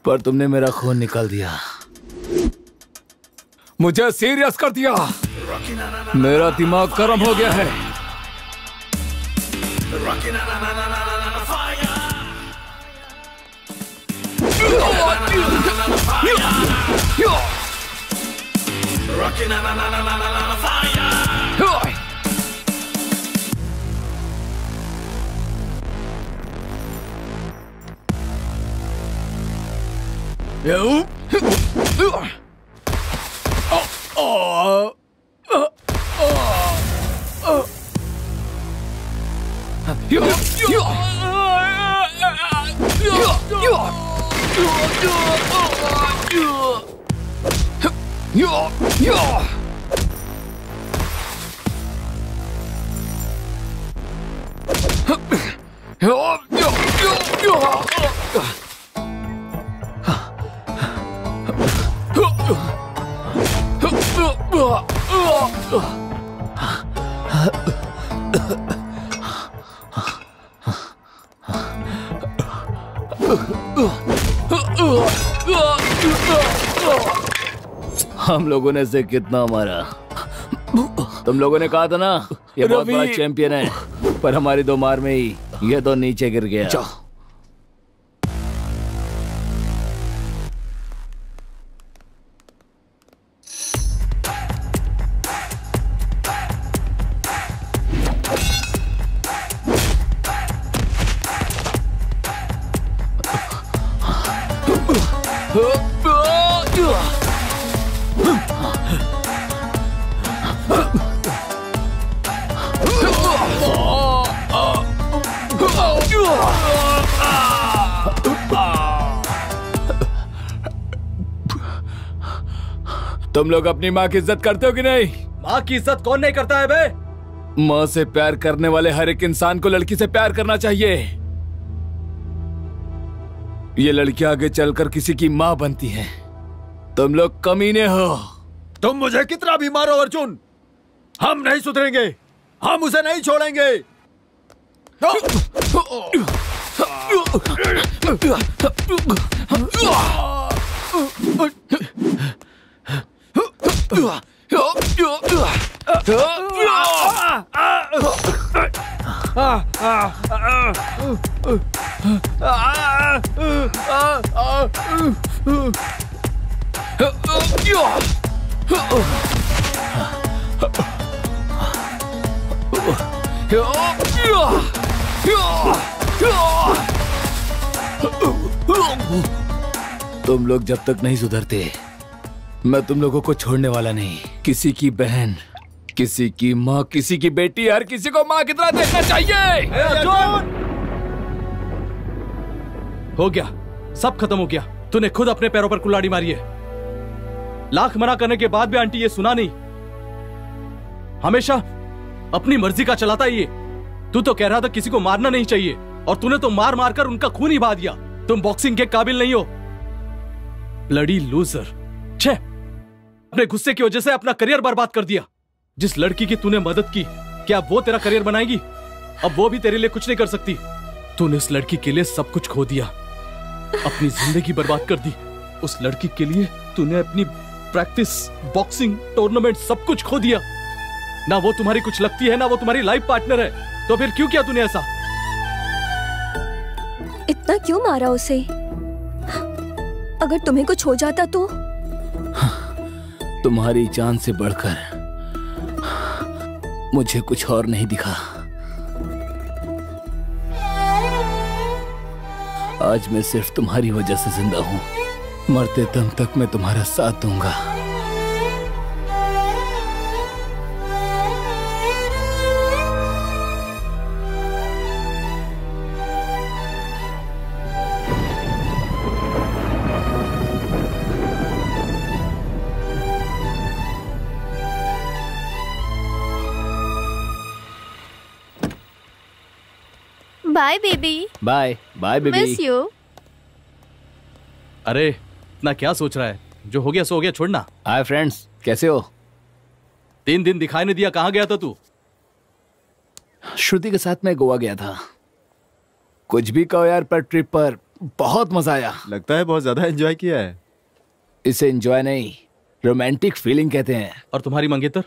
पर तुमने मेरा खून निकाल दिया, मुझे सीरियस कर दिया। मेरा दिमाग गर्म हो गया है। हम लोगों ने इसे कितना मारा। तुम लोगों ने कहा था ना ये बहुत बड़ा चैंपियन है, पर हमारी दो मार में ही ये तो नीचे गिर गया। तुम लोग अपनी माँ की इज्जत करते हो कि नहीं? माँ की इज्जत कौन नहीं करता है बे? माँ से प्यार करने वाले हर एक इंसान को लड़की से प्यार करना चाहिए। ये लड़कियां आगे चलकर किसी की माँ बनती हैं। तुम लोग कमीने हो। तुम मुझे कितना भी मारो अर्जुन, हम नहीं सुधरेंगे, हम उसे नहीं छोड़ेंगे। तुम लोग जब तक नहीं सुधरते, मैं तुम लोगों को छोड़ने वाला नहीं। किसी की बहन, किसी की माँ, किसी की बेटी, हर किसी को माँ की तरह देखना चाहिए। हो गया, सब खत्म हो गया। तूने खुद अपने पैरों पर कुल्हाड़ी मारी है। लाख मना करने के बाद भी आंटी ये सुना नहीं। हमेशा अपनी मर्जी का चलाता है ये। तू तो कह रहा था किसी को मारना नहीं चाहिए, और तूने तो मार मार कर उनका खून ही बहा दिया। तुम बॉक्सिंग के काबिल नहीं हो। Bloody loser. छे, अपने गुस्से की वजह से अपना करियर बर्बाद कर दिया। जिस लड़की की तूने मदद की, क्या वो तेरा करियर बनाएगी? अब वो भी तेरे लिए कुछ नहीं कर सकती। तूने उस लड़की के लिए सब कुछ खो दिया, अपनी जिंदगी बर्बाद कर दी। उस लड़की के लिए तूने अपनी प्रैक्टिस, बॉक्सिंग, टूर्नामेंट सब कुछ खो दिया। ना वो तुम्हारी कुछ लगती है, ना वो तुम्हारी लाइफ पार्टनर है। तो फिर क्यों किया तूने ऐसा? इतना क्यों मारा उसे? अगर तुम्हें कुछ हो जाता तो? तुम्हारी जान से बढ़कर मुझे कुछ और नहीं दिखा। आज मैं सिर्फ तुम्हारी वजह से जिंदा हूं। मरते दम तक मैं तुम्हारा साथ दूंगा। Bye baby. Bye bye baby. Miss you. अरे इतना क्या सोच रहा है? जो हो गया सो हो गया, छोड़ना। हाय फ्रेंड्स, कैसे हो? 3 दिन दिखाई नहीं दिया, कहाँ गया था तू? श्रुति के साथ मैं गोवा गया था। कुछ भी कहो यार, पर ट्रिप पर बहुत मजा आया। लगता है बहुत ज्यादा एंजॉय किया है। इसे एंजॉय नहीं, रोमांटिक फीलिंग कहते हैं। और तुम्हारी मंगेतर,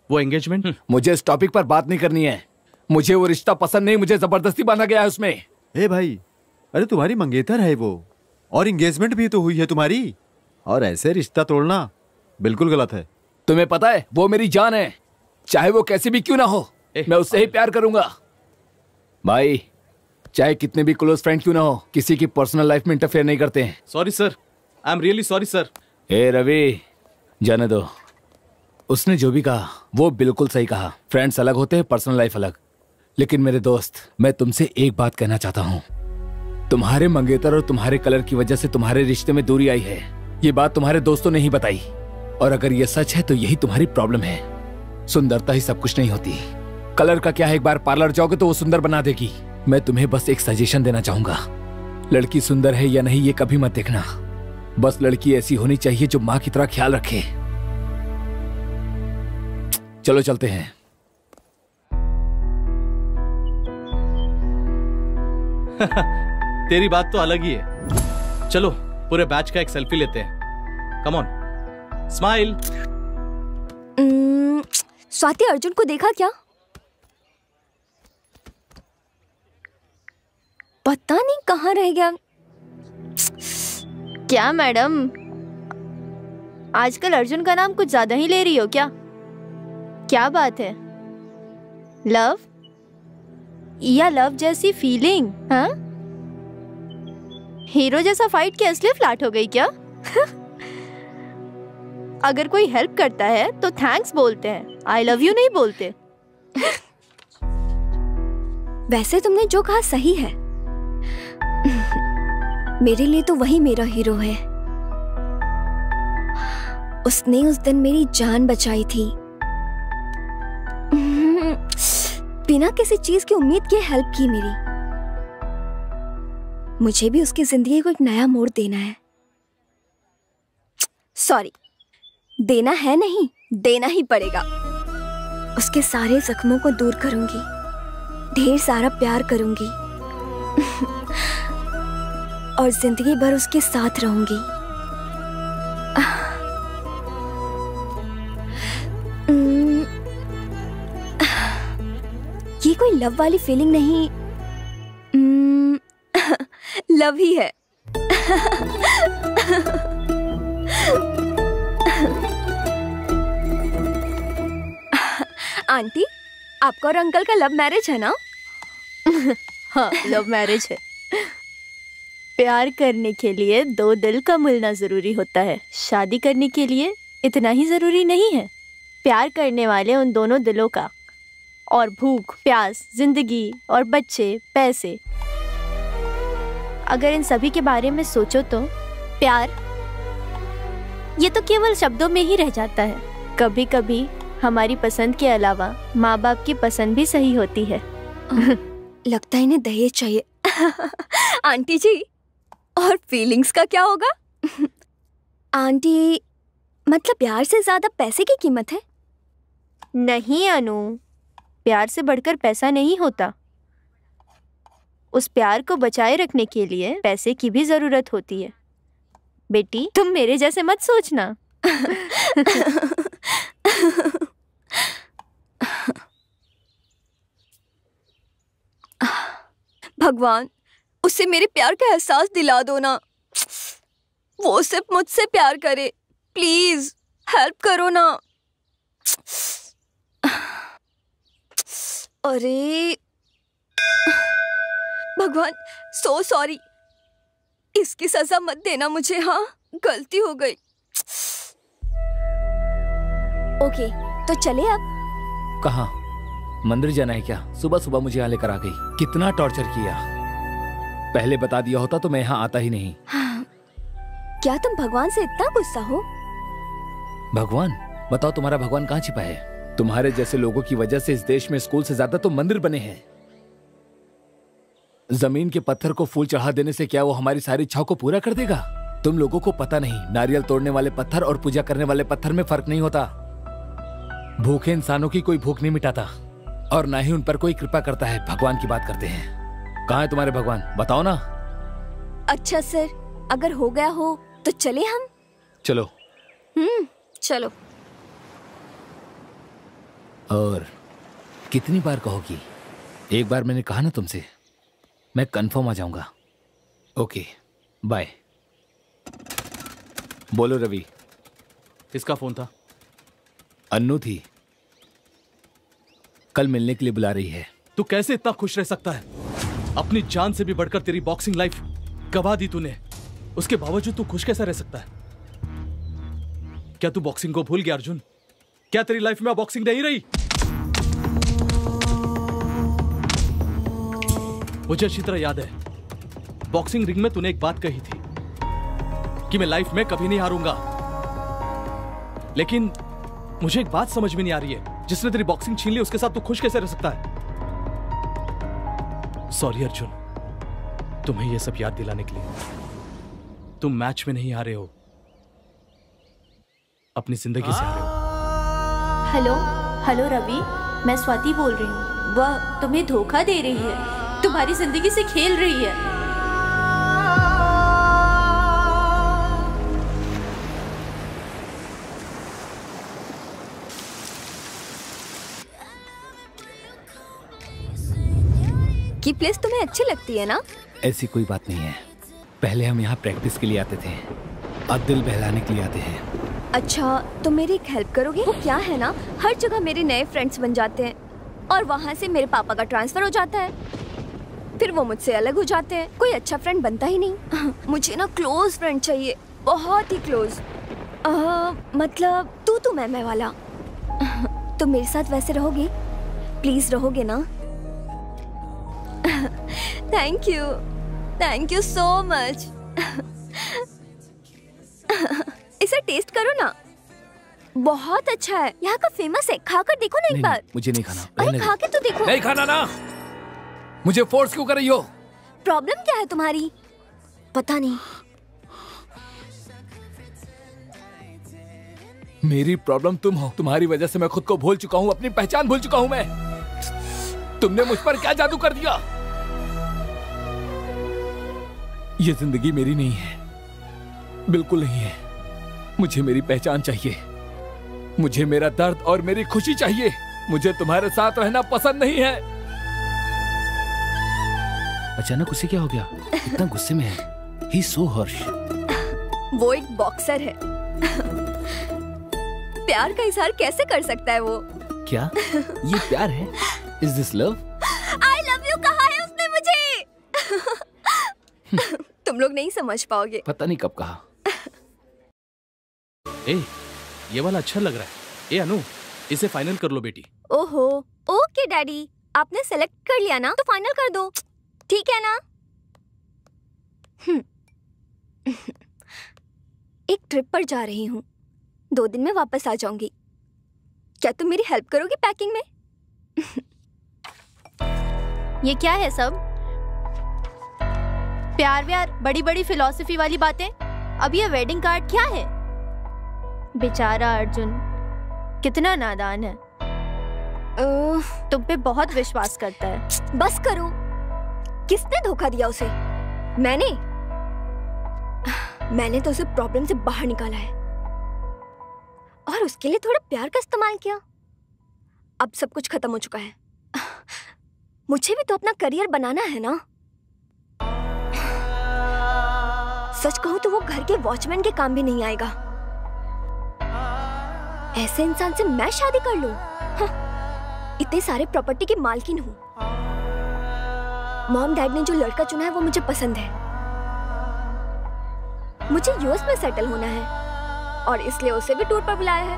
वो एंगेजमेंट? मुझे इस टॉपिक पर बात नहीं करनी है। मुझे वो रिश्ता पसंद नहीं, मुझे जबरदस्ती बांधा गया है उसमें। ए भाई, अरे तुम्हारी मंगेतर है वो, और एंगेजमेंट भी तो हुई है तुम्हारी, और ऐसे रिश्ता तोड़ना बिल्कुल गलत है। तुम्हें पता है वो मेरी जान है, चाहे वो कैसी भी क्यों ना हो, मैं उससे ही प्यार करूंगा। भाई, चाहे कितने भी क्लोज फ्रेंड क्यों ना हो, किसी की पर्सनल लाइफ में इंटरफेयर नहीं करते हैं। Sorry sir, I am really sorry sir. ए रवि, जाने दो। उसने जो भी कहा वो बिल्कुल सही कहा। फ्रेंड्स अलग होते हैं, पर्सनल लाइफ अलग। लेकिन मेरे दोस्त, मैं तुमसे एक बात कहना चाहता हूँ। तुम्हारे मंगेतर और तुम्हारे कलर की वजह से तुम्हारे रिश्ते में दूरी आई है। ये बात तुम्हारे दोस्तों ने ही बताई, और अगर ये सच है तो यही तुम्हारी प्रॉब्लम है। सुंदरता ही सब कुछ नहीं होती। कलर का क्या है, एक बार पार्लर जाओगे तो वो सुंदर बना देगी। मैं तुम्हें बस एक सजेशन देना चाहूंगा। लड़की सुंदर है या नहीं ये कभी मत देखना, बस लड़की ऐसी होनी चाहिए जो माँ की तरह ख्याल रखे। चलो चलते हैं। तेरी बात तो अलग ही है। चलो पूरे बैच का एक सेल्फी लेते हैं। Come on, smile. Swati, Arjun को देखा क्या? पता नहीं कहाँ रह गया। क्या मैडम, आजकल अर्जुन का नाम कुछ ज्यादा ही ले रही हो क्या? क्या बात है? लव या लव जैसी फीलिंग? हाँ? हीरो जैसा फाइट के असली फ्लैट हो गई क्या? अगर कोई हेल्प करता है तो थैंक्स बोलते हैं, आई लव यू नहीं बोलते। वैसे तुमने जो कहा सही है। मेरे लिए तो वही मेरा हीरो है। उसने उस दिन मेरी जान बचाई थी, बिना किसी चीज की उम्मीद के हेल्प की मेरी। मुझे भी उसकी जिंदगी को एक नया मोड़ देना है। सॉरी, देना है नहीं, देना ही पड़ेगा। उसके सारे जख्मों को दूर करूंगी, ढेर सारा प्यार करूंगी और जिंदगी भर उसके साथ रहूंगी। ये कोई लव वाली फीलिंग नहीं, लव ही है। आंटी, आपका और अंकल का लव मैरिज है ना? हाँ, लव मैरिज है। प्यार करने के लिए दो दिल का मिलना जरूरी होता है, शादी करने के लिए इतना ही जरूरी नहीं है। प्यार करने वाले उन दोनों दिलों का, और भूख, प्यास, जिंदगी और बच्चे, पैसे, अगर इन सभी के बारे में सोचो तो प्यार ये तो केवल शब्दों में ही रह जाता है। कभी कभी हमारी पसंद के अलावा माँ बाप की पसंद भी सही होती है। लगता है इन्हें दहेज चाहिए। आंटी जी, और फीलिंग्स का क्या होगा? आंटी, मतलब प्यार से ज्यादा पैसे की कीमत है? नहीं अनु, प्यार से बढ़कर पैसा नहीं होता। उस प्यार को बचाए रखने के लिए पैसे की भी जरूरत होती है। बेटी, तुम मेरे जैसे मत सोचना। भगवान, उसे मेरे प्यार का एहसास दिला दो ना। वो सिर्फ मुझसे प्यार करे, प्लीज हेल्प करो ना। अरे भगवान, सो सॉरी। इसकी सजा मत देना मुझे। हाँ, गलती हो गई। ओके, तो चले अब। कहाँ? मंदिर जाना है क्या? सुबह सुबह मुझे यहाँ लेकर आ गई। कितना टॉर्चर किया। पहले बता दिया होता तो मैं यहाँ आता ही नहीं। हाँ। क्या तुम भगवान से इतना गुस्सा हो? भगवान? बताओ, तुम्हारा भगवान कहाँ छिपा है? तुम्हारे जैसे लोगों की वजह से इस देश में स्कूल से ज्यादा तो मंदिर बने हैं। जमीन के पत्थर को फूल चढ़ा देने से क्या वो हमारी सारी इच्छाओं को पूरा कर देगा? तुम लोगों को पता नहीं, नारियल तोड़ने वाले पत्थर और पूजा करने वाले पत्थर में फर्क नहीं होता। भूखे इंसानों की कोई भूख नहीं मिटाता और ना ही उन पर कोई कृपा करता है। भगवान की बात करते हैं। कहाँ है तुम्हारे भगवान? बताओ ना। अच्छा सर, अगर हो गया हो तो चले हम। चलो। चलो। और कितनी बार कहोगी? एक बार मैंने कहा ना तुमसे, मैं कंफर्म आ जाऊंगा। Okay, bye. बोलो रवि। किसका फोन था? अन्नू थी, कल मिलने के लिए बुला रही है। तू कैसे इतना खुश रह सकता है? अपनी जान से भी बढ़कर तेरी बॉक्सिंग लाइफ गवा दी तूने, उसके बावजूद तू खुश कैसा रह सकता है? क्या तू बॉक्सिंग को भूल गया अर्जुन? क्या तेरी लाइफ में बॉक्सिंग नहीं रही? मुझे अच्छी तरह याद है, बॉक्सिंग रिंग में तूने एक बात कही थी कि मैं लाइफ में कभी नहीं हारूंगा। लेकिन मुझे एक बात समझ में नहीं आ रही है, जिसने तेरी बॉक्सिंग छीन ली उसके साथ तू खुश कैसे रह सकता है? सॉरी अर्जुन, तुम्हें यह सब याद दिलाने के लिए। तुम मैच में नहीं हारे हो, अपनी जिंदगी से हारे हो। हेलो हेलो रवि, मैं स्वाति बोल रही हूँ। वह तुम्हें धोखा दे रही है, तुम्हारी जिंदगी से खेल रही है। की प्लेस तुम्हें अच्छी लगती है ना? ऐसी कोई बात नहीं है। पहले हम यहाँ प्रैक्टिस के लिए आते थे, अब दिल बहलाने के लिए आते हैं। अच्छा, तो मेरी एक हेल्प करोगे? वो क्या है ना, हर जगह मेरे नए फ्रेंड्स बन जाते हैं और वहाँ से मेरे पापा का ट्रांसफर हो जाता है। फिर वो मुझसे अलग हो जाते हैं। कोई अच्छा फ्रेंड बनता ही नहीं। मुझे ना क्लोज फ्रेंड चाहिए, बहुत ही क्लोज। मतलब तू मैं वाला। तुम मेरे साथ वैसे रहोगे? प्लीज रहोगे ना? Thank you so much. इसे टेस्ट करो ना, बहुत अच्छा है, यहाँ का फेमस है। खाकर देखो ना एक बार। मुझे नहीं खाना। अरे खा के तो देखो। नहीं खाना ना। मुझे फोर्स क्यों कर रही हो? प्रॉब्लम क्या है तुम्हारी? पता नहीं। मेरी प्रॉब्लम तुम हो। तुम्हारी वजह से मैं खुद को भूल चुका हूँ, अपनी पहचान भूल चुका हूँ मैं। तुमने मुझ पर क्या जादू कर दिया? ये जिंदगी मेरी नहीं है, बिल्कुल नहीं है। मुझे मेरी पहचान चाहिए, मुझे मेरा दर्द और मेरी खुशी चाहिए। मुझे तुम्हारे साथ रहना पसंद नहीं है। अचानक उसे क्या हो गया? इतना गुस्से में है। He's so harsh। वो एक बॉक्सर है। प्यार का इजहार कैसे कर सकता है वो? क्या ये प्यार है? Is this love? I love you कहा है उसने मुझे। तुम लोग नहीं समझ पाओगे। पता नहीं कब कहा। ये वाला अच्छा लग रहा है। अनु, इसे फाइनल कर लो बेटी। ओहो, ओके डैडी, आपने सेलेक्ट कर लिया ना, तो फाइनल कर दो, ठीक है ना? एक ट्रिप पर जा रही हूँ, 2 दिन में वापस आ जाऊंगी। क्या तुम मेरी हेल्प करोगी पैकिंग में? ये क्या है सब? प्यार व्यार, बड़ी बड़ी फिलॉसफी वाली बातें। अब ये वेडिंग कार्ड क्या है? बेचारा अर्जुन कितना नादान है। तुम पे बहुत विश्वास करता है। बस करो। किसने धोखा दिया उसे? मैंने तो उसे प्रॉब्लम से बाहर निकाला है और उसके लिए थोड़ा प्यार का इस्तेमाल किया। अब सब कुछ खत्म हो चुका है। मुझे भी तो अपना करियर बनाना है ना। सच कहूं तो वो घर के वॉचमैन के काम भी नहीं आएगा। ऐसे इंसान से मैं शादी कर लूं? इतने सारे प्रॉपर्टी की मालकिन हूं। मॉम डैड ने जो लड़का चुना है वो मुझे पसंद है। मुझे यूएस में सेटल होना है और इसलिए उसे भी टूर पर बुलाया है।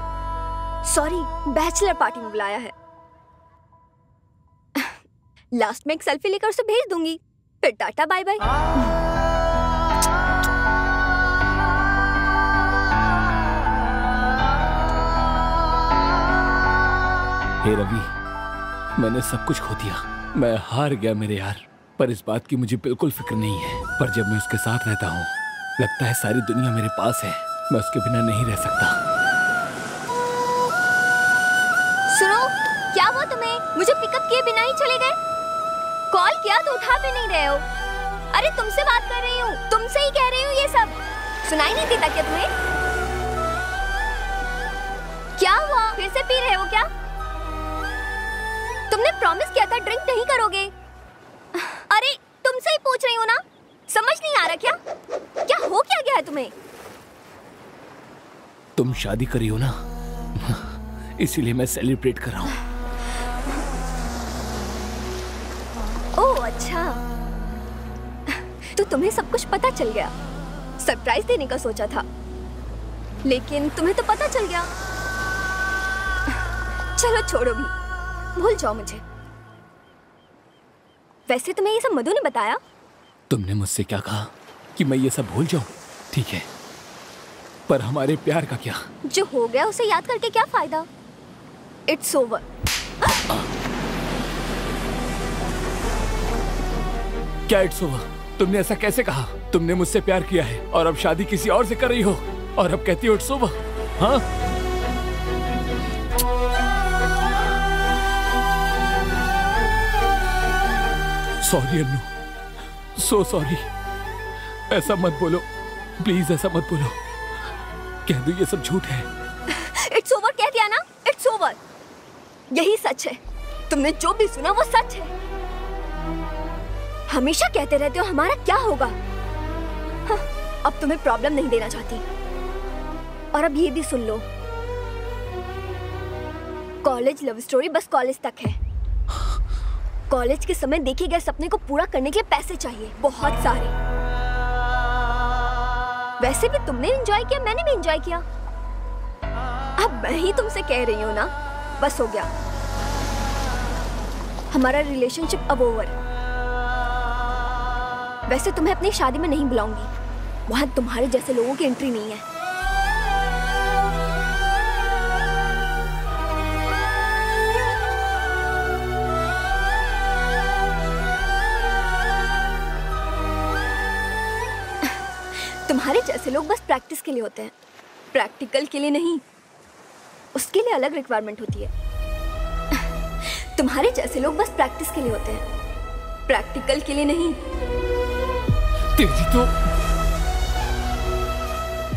सॉरी, बैचलर पार्टी में बुलाया है। लास्ट में एक सेल्फी लेकर उसे भेज दूंगी, फिर टाटा बाय बाय। हे रवि, मैंने सब कुछ खो दिया। मैं हार गया मेरे यार, पर इस बात की मुझे बिल्कुल फिक्र नहीं है। पर जब मैं उसके साथ रहता हूँ लगता है सारी दुनिया मेरे पास है। मैं उसके बिना नहीं रह सकता। सुनो, क्या हुआ तुम्हें? मुझे पिकअप किए बिना ही चले गए। कॉल किया तो उठा भी नहीं रहे हो। अरे तुमसे बात कर रही हूँ, तुमसे ही कह रही हूँ। ये सब सुनाई नहीं देता क्या तुम्हें? क्या हुआ? फिर से पी रहे हो क्या? तुमने प्रॉमिस किया था ड्रिंक नहीं करोगे। अरे तुमसे ही पूछ रही हूँ ना, समझ नहीं आ रहा क्या? क्या हो क्या गया है तुम्हें? तुम शादी करी हो ना, इसीलिए मैं सेलिब्रेट कर रहा हूँ। ओह अच्छा, तो तुम्हें सब कुछ पता चल गया। सरप्राइज देने का सोचा था, लेकिन तुम्हें तो पता चल गया। चलो छोड़ो भी, भूल जाओ मुझे। वैसे तुम्हें ये सब मधु ने बताया? तुमने मुझसे क्या कहा कि मैं ये सब भूल जाऊं? ठीक है, पर हमारे प्यार का क्या? जो हो गया उसे याद करके क्या फायदा? It's over. क्या इट्स ओवर? तुमने ऐसा कैसे कहा? तुमने मुझसे प्यार किया है और अब शादी किसी और से कर रही हो और अब कहती हो इट्स ओवर? हाँ, सॉरी अन्नू, सो सॉरी। ऐसा मत बोलो प्लीज, ऐसा मत बोलो। कह दो ये सब झूठ है। इट्स ओवर कह दिया ना, इट्स ओवर। यही सच है। तुमने जो भी सुना वो सच है। हमेशा कहते रहते हो हमारा क्या होगा। हाँ, अब तुम्हें प्रॉब्लम नहीं देना चाहती। और अब ये भी सुन लो, कॉलेज लव स्टोरी बस कॉलेज तक है। कॉलेज के समय देखे गए सपने को पूरा करने के लिए पैसे चाहिए, बहुत सारे। वैसे भी तुमने एंजॉय किया, मैंने भी एंजॉय किया। अब मैं ही तुमसे कह रही हूँ ना, बस हो गया, हमारा रिलेशनशिप अब ओवर। वैसे तुम्हें अपनी शादी में नहीं बुलाऊंगी, वहां तुम्हारे जैसे लोगों की एंट्री नहीं है। तुम्हारे जैसे लोग बस प्रैक्टिस के लिए होते हैं, प्रैक्टिकल के लिए नहीं। उसके लिए अलग रिक्वायरमेंट होती है। तुम्हारे जैसे लोग बस प्रैक्टिस के लिए होते हैं, प्रैक्टिकल के लिए नहीं। तेरी तो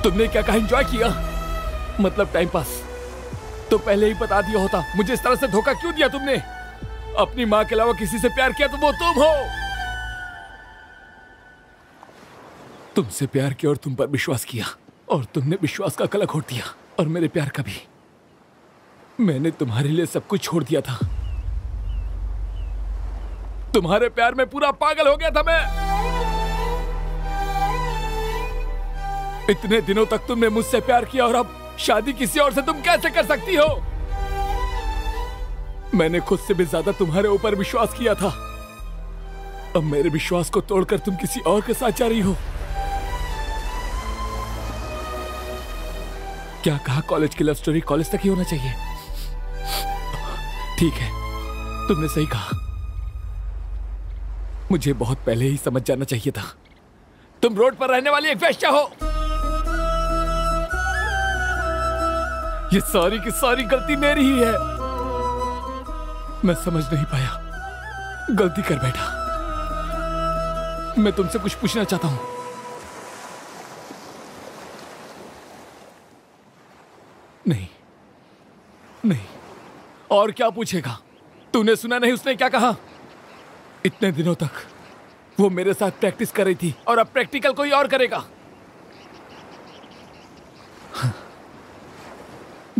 तुमने क्या कहा, एंजॉय किया मतलब टाइम पास? तो पहले ही बता दिया होता। मुझे इस तरह से धोखा क्यों दिया तुमने? अपनी माँ के अलावा किसी से प्यार किया तो वो तुम हो। तुमसे प्यार किया और तुम पर विश्वास किया, और तुमने विश्वास का कलंक घोट दिया, और मेरे प्यार का भी। मैंने तुम्हारे लिए सब कुछ छोड़ दिया था। तुम्हारे प्यार में पूरा पागल हो गया था मैं। इतने दिनों तक तुमने मुझसे प्यार किया, और अब शादी किसी और से तुम कैसे कर सकती हो? मैंने खुद से भी ज्यादा तुम्हारे ऊपर विश्वास किया था। अब मेरे विश्वास को तोड़कर तुम किसी और के साथ जा रही हो। क्या कहा, कॉलेज की लव स्टोरी कॉलेज तक ही होना चाहिए? ठीक है, तुमने सही कहा। मुझे बहुत पहले ही समझ जाना चाहिए था। तुम रोड पर रहने वाली एक वेश्या हो। ये सारी की सारी गलती मेरी ही है। मैं समझ नहीं पाया, गलती कर बैठा। मैं तुमसे कुछ पूछना चाहता हूं। नहीं नहीं, और क्या पूछेगा? तूने सुना नहीं उसने क्या कहा? इतने दिनों तक वो मेरे साथ प्रैक्टिस कर रही थी, और अब प्रैक्टिकल कोई और करेगा।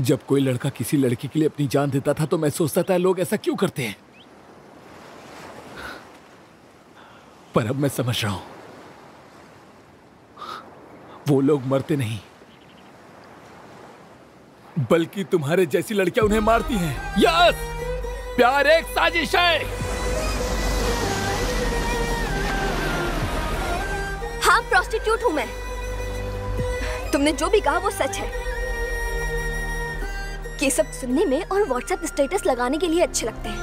जब कोई लड़का किसी लड़की के लिए अपनी जान देता था तो मैं सोचता था लोग ऐसा क्यों करते हैं, पर अब मैं समझ रहा हूं, वो लोग मरते नहीं, बल्कि तुम्हारे जैसी लड़कियां उन्हें मारती हैं। यस, प्यार एक साजिश है। हाँ, प्रोस्टिट्यूट हूं मैं। तुमने जो भी कहा वो सच है। ये सब सुनने में और व्हाट्सएप स्टेटस लगाने के लिए अच्छे लगते हैं।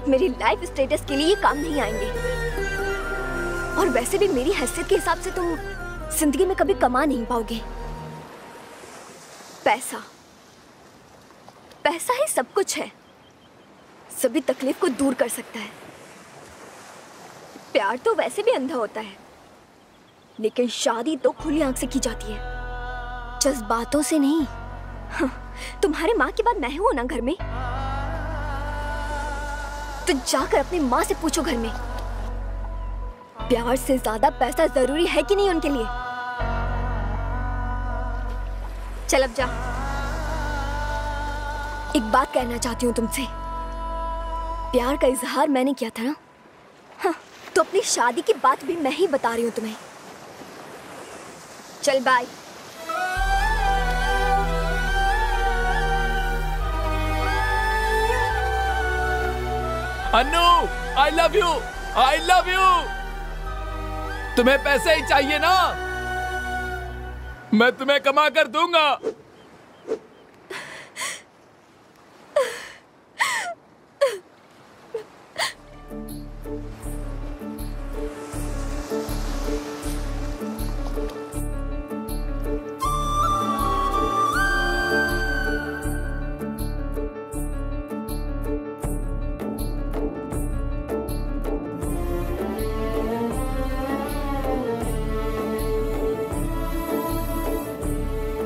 मेरी लाइफ स्टेटस के लिए ये काम नहीं आएंगे। और वैसे भी मेरी हैसियत के हिसाब से तुम जिंदगी में कभी कमा नहीं पाओगे। पैसा, पैसा ही सब कुछ है, सभी तकलीफ को दूर कर सकता है। प्यार तो वैसे भी अंधा होता है, लेकिन शादी तो खुली आंख से की जाती है, जज्बातों से नहीं। हाँ, तुम्हारे माँ के बाद मैं हूं ना घर में, तो जाकर अपनी माँ से पूछो घर में, प्यार से ज्यादा पैसा जरूरी है कि नहीं उनके लिए। चल अब जा। एक बात कहना चाहती हूँ तुमसे। प्यार का इजहार मैंने किया था ना, हाँ, तो अपनी शादी की बात भी मैं ही बता रही हूँ तुम्हें। चल bye. Annu, I love you, I love you. तुम्हें पैसे ही चाहिए ना? मैं तुम्हें कमा कर दूंगा।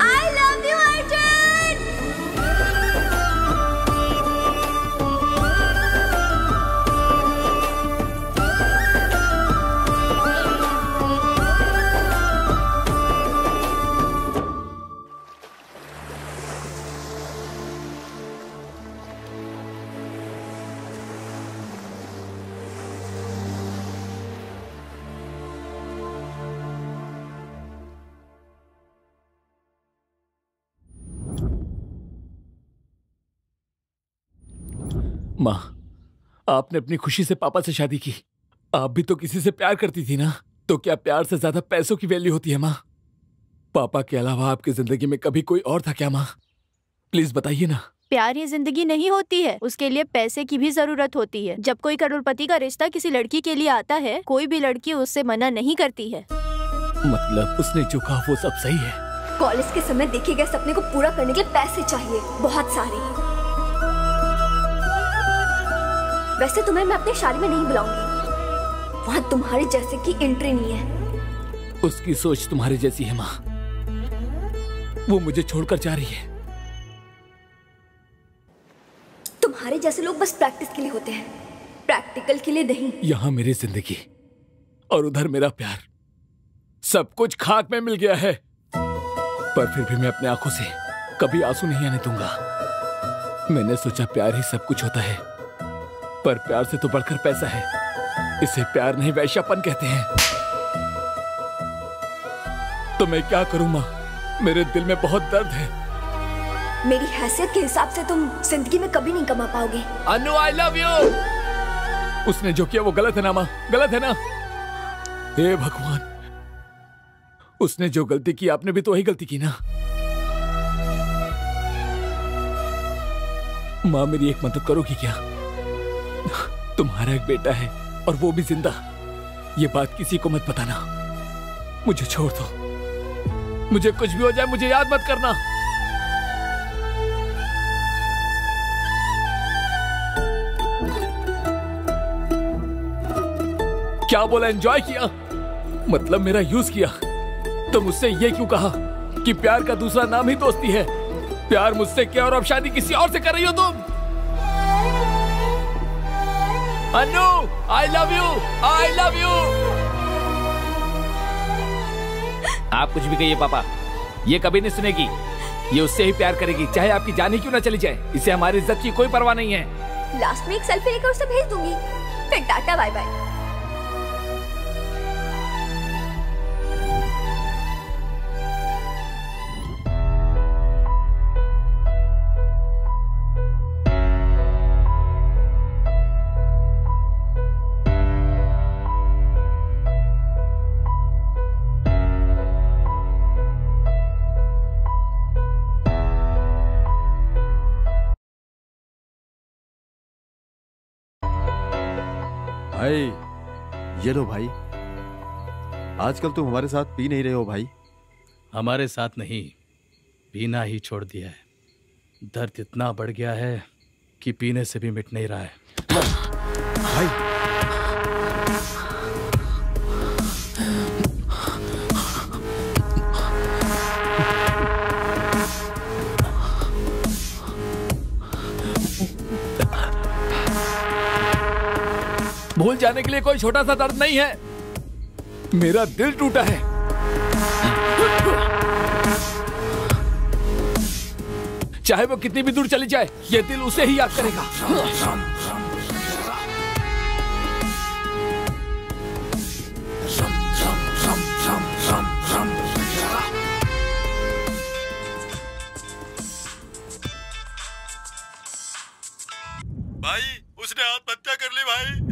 I love you माँ, आपने अपनी खुशी से पापा से शादी की। आप भी तो किसी से प्यार करती थी ना? तो क्या प्यार से ज्यादा पैसों की वैल्यू होती है माँ? पापा के अलावा आपकी जिंदगी में कभी कोई और था क्या माँ? प्लीज बताइए ना। प्यार ये जिंदगी नहीं होती है, उसके लिए पैसे की भी जरूरत होती है। जब कोई करोड़पति का रिश्ता किसी लड़की के लिए आता है, कोई भी लड़की उससे मना नहीं करती है। मतलब उसने जो कहा वो सब सही है। कॉलेज के समय देखे गए सपने को पूरा करने के लिए पैसे चाहिए, बहुत सारे। वैसे तुम्हें मैं अपनी शादी में नहीं बुलाऊंगी, वहाँ तुम्हारे जैसे की एंट्री नहीं है। उसकी सोच तुम्हारे जैसी है माँ, वो मुझे छोड़कर जा रही है। तुम्हारे जैसे लोग बस प्रैक्टिस के लिए होते हैं, प्रैक्टिकल के लिए नहीं। यहाँ मेरी जिंदगी और उधर मेरा प्यार, सब कुछ खाक में मिल गया है। पर फिर भी मैं अपने आंखों से कभी आंसू नहीं आने दूंगा। मैंने सोचा प्यार ही सब कुछ होता है, पर प्यार से तो बढ़कर पैसा है। इसे प्यार नहीं वैश्यापन कहते हैं। तो मैं क्या करूं माँ, मेरे दिल में बहुत दर्द है। मेरी हैसियत के हिसाब से तुम जिंदगी में कभी नहीं कमा पाओगे। अनु, आई लव यू। उसने जो किया वो गलत है ना माँ, गलत है ना? हे भगवान, उसने जो गलती की आपने भी तो वही गलती की ना। माँ मेरी एक मदद करोगी क्या? तुम्हारा एक बेटा है और वो भी जिंदा। ये बात किसी को मत बताना। मुझे छोड़ दो, मुझे कुछ भी हो जाए मुझे याद मत करना। क्या बोला? एंजॉय किया? मतलब मेरा यूज किया? तो मुझसे ये क्यों कहा कि प्यार का दूसरा नाम ही दोस्ती है? प्यार मुझसे क्या और अब शादी किसी और से कर रही हो तुम? Anu, I love you, I love you. आप कुछ भी कहिए पापा, ये कभी नहीं सुनेगी। ये उससे ही प्यार करेगी, चाहे आपकी जान ही क्यों ना चली जाए। इसे हमारी इज्जत की कोई परवाह नहीं है। लास्ट में एक सेल्फी लेकर उसे भेज दूंगी, फिर टाटा बाय बाय। भाई ये लो भाई, आजकल तुम हमारे साथ पी नहीं रहे हो भाई। हमारे साथ नहीं, पीना ही छोड़ दिया है। दर्द इतना बढ़ गया है कि पीने से भी मिट नहीं रहा है। भाई भूल जाने के लिए कोई छोटा सा दर्द नहीं है। मेरा दिल टूटा है। चाहे वो कितनी भी दूर चली जाए, ये दिल उसे ही याद करेगा। भाई उसने आत्महत्या कर ली भाई।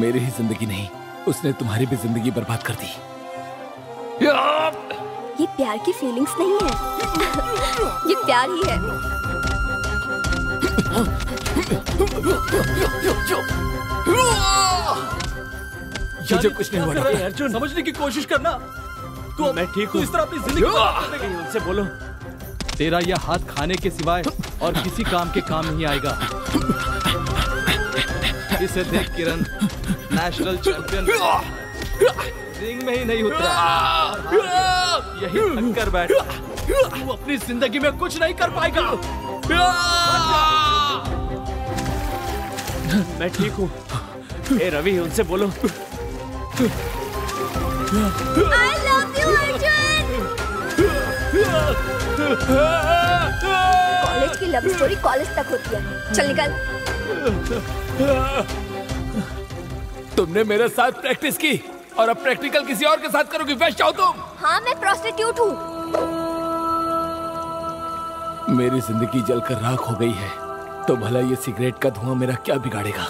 मेरी ही जिंदगी नहीं, उसने तुम्हारी भी जिंदगी बर्बाद कर दी। ये प्यार की फीलिंग्स नहीं है, ये प्यार ही है। मुझे कुछ नहीं हुआ अर्जुन, समझने की कोशिश करना। तू मैं ठीक हूँ। इस तरह अपनी जिंदगी उनसे बोलो। तेरा यह हाथ खाने के सिवाय और किसी काम के काम नहीं आएगा। इसे देख किरण, नेशनल चैंपियन रिंग में ही नहीं उतरा, यही थक कर बैठ। तू अपनी जिंदगी में कुछ नहीं कर पाएगा। मैं ठीक हूँ। ए रवि, उनसे बोलो। I love you, Arjun. College की लव स्टोरी कॉलेज तक होती है। चल निकल। तुमने मेरे साथ प्रैक्टिस की और अब प्रैक्टिकल किसी और के साथ करोगी। वैश्या हो तुम? हाँ, मैं प्रोस्टिट्यूट हूँ। मेरी जिंदगी जलकर राख हो गई है, तो भला ये सिगरेट का धुआं मेरा क्या बिगाड़ेगा?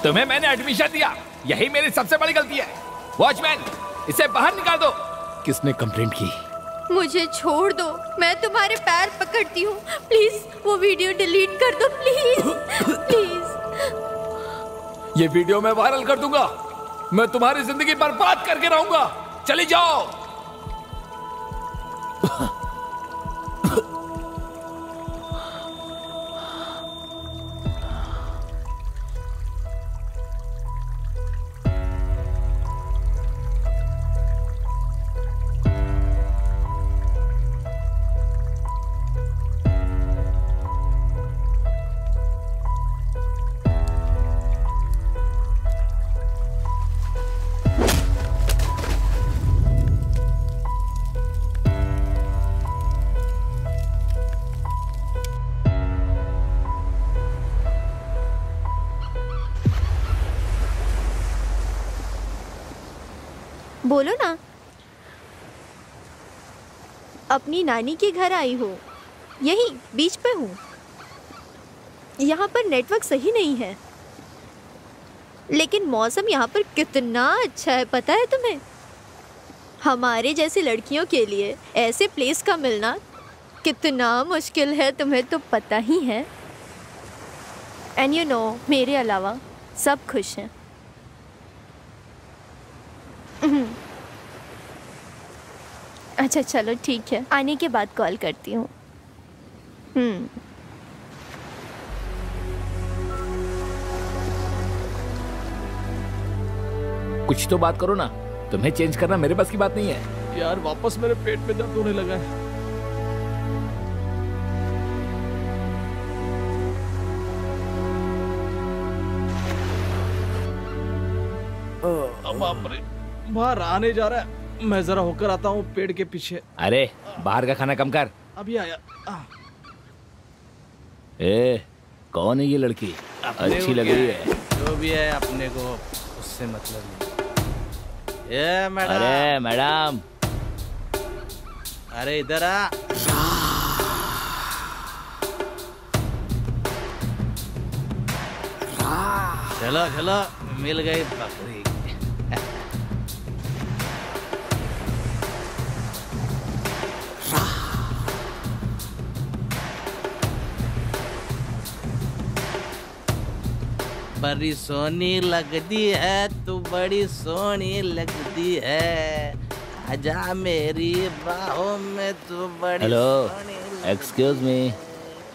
तुम्हें मैंने एडमिशन दिया, यही मेरी सबसे बड़ी गलती है। वॉचमैन, इसे बाहर निकाल दो। किसने कंप्लेंट की? मुझे छोड़ दो, मैं तुम्हारे पैर पकड़ती हूँ। प्लीज वो वीडियो डिलीट कर दो, प्लीज प्लीज। ये वीडियो मैं वायरल कर दूंगा। मैं तुम्हारी जिंदगी बर्बाद करके रहूंगा। चली जाओ। बोलो ना। अपनी नानी के घर आई हो? यही बीच पे हूँ। यहाँ पर नेटवर्क सही नहीं है, लेकिन मौसम यहाँ पर कितना अच्छा है पता है तुम्हें? हमारे जैसी लड़कियों के लिए ऐसे प्लेस का मिलना कितना मुश्किल है, तुम्हें तो पता ही है। एंड यू नो, मेरे अलावा सब खुश हैं। अच्छा चलो ठीक है, आने के बाद कॉल करती हूँ। कुछ तो बात करो ना। तुम्हें चेंज करना मेरे बस की बात नहीं है। यार वापस मेरे पेट में दर्द होने लगा है। बाप रे, बाहर आने जा रहा है। मैं जरा होकर आता हूँ पेड़ के पीछे। अरे बाहर का खाना कम कर। अभी आया। ए, कौन है ये लड़की? अच्छी लग रही है। जो भी है अपने को उससे मतलब नहीं। ए मैडम। अरे मैडम, अरे इधर आ। चलो चलो, मिल गई बकरी। बड़ी सोनी लगती है तू, बड़ी सोनी लगती है। आजा मेरी बाहों में तू बड़ी। Hello, excuse me,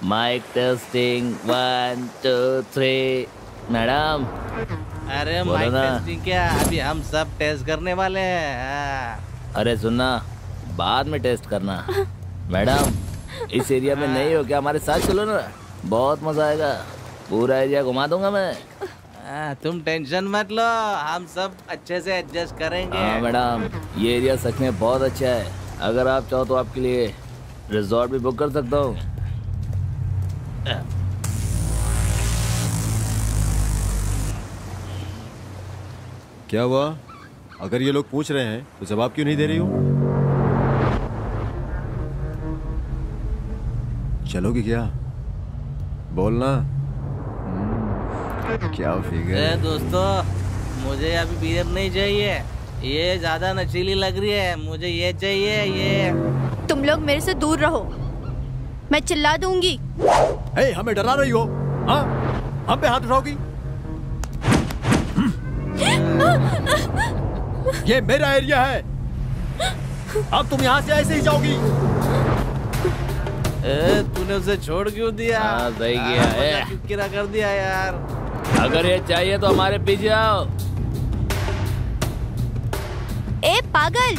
mike testing 1 2 3। Madam. अरे माइक टेस्टिंग क्या, अभी हम सब टेस्ट करने वाले हैं। अरे सुनना, बाद में टेस्ट करना। मैडम, इस एरिया में नहीं हो क्या? हमारे साथ चलो ना, बहुत मजा आएगा। पूरा एरिया घुमा दूंगा मैं। तुम टेंशन मत लो, हम सब अच्छे से एडजस्ट करेंगे। हाँ मैडम, ये एरिया सच में बहुत अच्छा है। अगर आप चाहो तो आपके लिए रिजॉर्ट भी बुक कर सकता हूँ। क्या हुआ? अगर ये लोग पूछ रहे हैं तो जवाब क्यों नहीं दे रही हो? चलोगी क्या? बोलना। क्या फिगर? दोस्तों, मुझे अभी बियर नहीं चाहिए, ये ज्यादा नशीली लग रही है। मुझे ये चाहिए, ये। तुम लोग मेरे से दूर रहो, मैं चिल्ला दूंगी। हे, हमें डरा रही हो? हाँ, हम पे हाथ उठाओगी? ये मेरा एरिया है, अब तुम यहाँ से ऐसे ही जाओगी। तूने उसे छोड़ क्यों दिया? सही किया है, किरा कर दिया यार। अगर ये चाहिए तो हमारे पीछे आओ। ए पागल,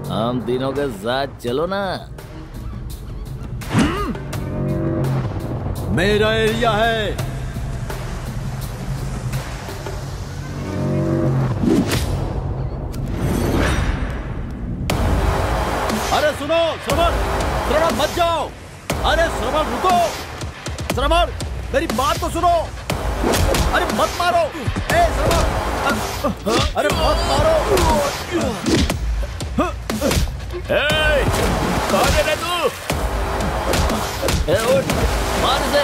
हम तीनों के साथ चलो ना। मेरा एरिया है। अरे सुनो श्रवण, श्रवण मत जाओ। अरे श्रवण रुको, श्रवण मेरी बात तो सुनो। अरे मत मारो, ए श्रवण, अरे मत मारो। कौन है तू? उठ, मार से।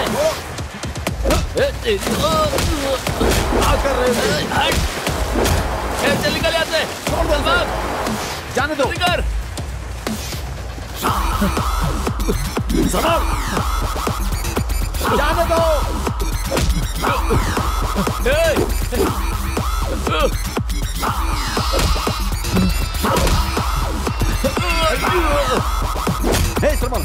क्या कर रहे हो? चल निकल यहाँ से। छोड़ दो, जाने दो। निकल। श्रवण, जाने दो। हे श्रवण,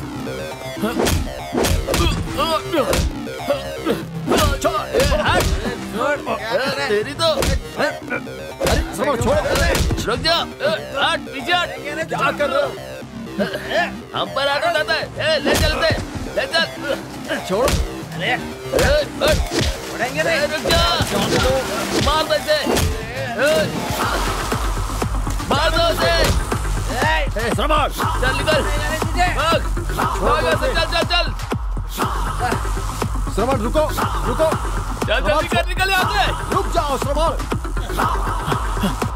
तेरी तो। अरे श्रवण छोड़ो, रुक जा। हट, पीछे हट। क्या कर रहे हो? हम पर आटो जाता है। ले चलते, ले चल। छोड़ो। उड़ेंगे नहीं। रुक जा। मार दो इसे। मार दो इसे। श्रवण, चल निकल। भाग, भाग ऐसे, चल चल चल। श्रवण रुको, रुको। चल चल निकल, निकल यहाँ से। रुक जाओ श्रवण।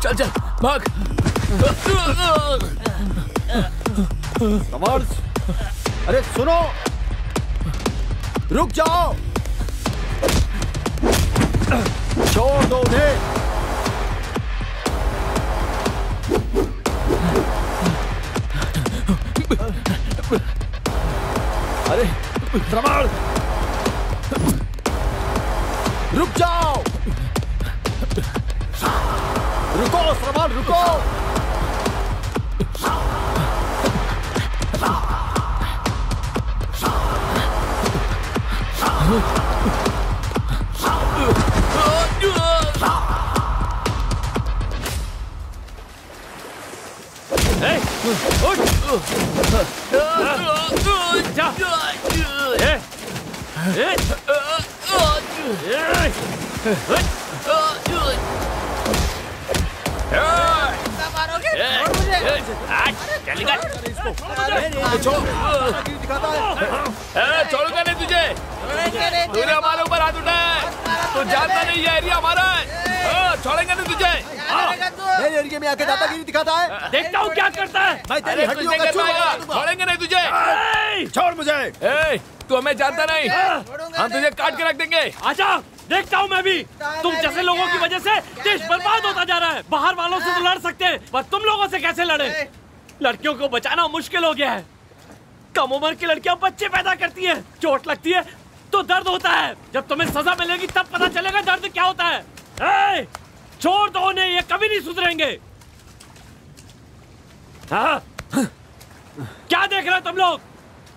चल चल, भाग। श्रवण, अरे सुनो, रुक जाओ। छोड़ दो उन्हें। अरे श्रवण, रुक जाओ। रुको श्रवण, रुको। छोड़ूंगा नहीं तुझे। तूने हमारे ऊपर हाथ उठाया है। तू जानता नहीं ये एरिया हमारा है। छोड़ेंगे नहीं तुझे। मेरे एरिया में आके दादागिरी दिखाता है। देखता हूँ क्या करता है। मैं तेरी हड्डियों का चूरमा। छोड़ेंगे नहीं तुझे। छोड़ मुझे। तू हमें जानता नहीं। हम तुझे काट के रख देंगे। आजा, देखता हूँ मैं भी। तुम जैसे लोगों की वजह से देश बर्बाद होता जा रहा है। बाहर वालों से तो लड़ सकते हैं, पर तुम लोगों से कैसे लड़े? लड़कियों को बचाना मुश्किल हो गया है। कम उम्र की लड़कियां बच्चे पैदा करती हैं, चोट लगती है तो दर्द होता है। जब तुम्हें सजा मिलेगी तब पता चलेगा दर्द क्या होता है। छोड़ दो उन्हें, ये कभी नहीं सुधरेंगे। हाँ? क्या देख रहे हो तुम लोग?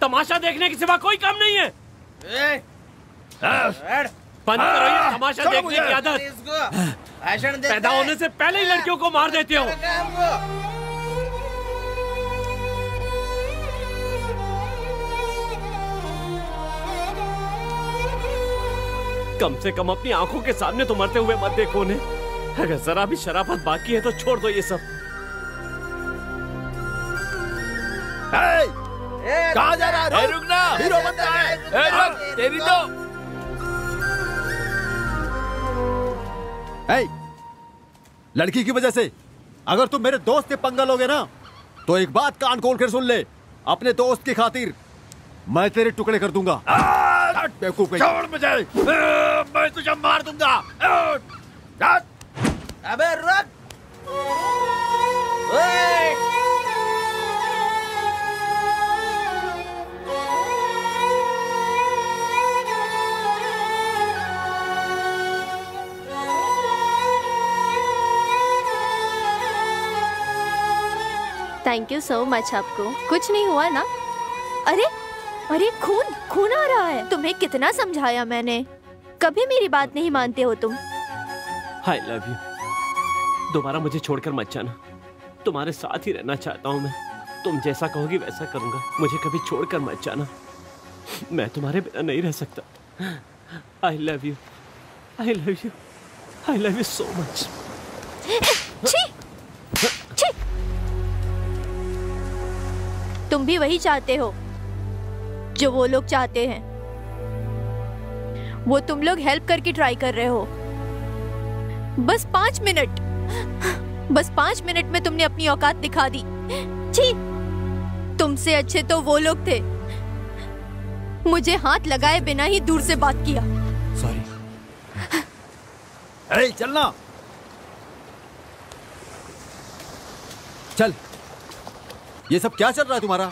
तमाशा देखने के सिवा कोई काम नहीं है। बंद करो ये तमाशा देखने की आदत। पैदा होने से पहले ही लड़कियों को मार देते हो। कम से कम अपनी आंखों के सामने तो मरते हुए मत देखो उन्हें। अगर जरा भी शराफत बाकी है तो छोड़ दो ये सब। कहाँ जा रहा है? रुक ना। हीरो बनता है। रुक, तेरी तो। लड़की की वजह से अगर तुम मेरे दोस्त के पंगा लोगे ना, तो एक बात कान खोल कर सुन ले। अपने दोस्त की खातिर मैं तेरे टुकड़े कर दूंगा। बेवकूफ, छोड़ मुझे, मैं तुझे मार दूंगा। अबे रुक। Thank you so much. आपको कुछ नहीं हुआ ना? अरे अरे, खून खून आ रहा है। तुम्हें कितना समझाया मैंने, कभी मेरी बात नहीं मानते हो तुम। I love you। दोबारा मुझे छोड़कर मत जाना। तुम्हारे साथ ही रहना चाहता हूँ मैं। तुम जैसा कहोगी वैसा करूंगा। मुझे कभी छोड़कर मत जाना। मैं तुम्हारे बिना नहीं रह सकता। आई love you, I love you, I love you so much. छी! छी! तुम भी वही चाहते हो जो वो लोग चाहते हैं। वो तुम लोग हेल्प करके ट्राई कर रहे हो। बस 5 मिनट, बस 5 मिनट में तुमने अपनी औकात दिखा दी। छी! तुमसे अच्छे तो वो लोग थे, मुझे हाथ लगाए बिना ही दूर से बात किया। सॉरी। अरे चलना, चल। ये सब क्या चल रहा है तुम्हारा?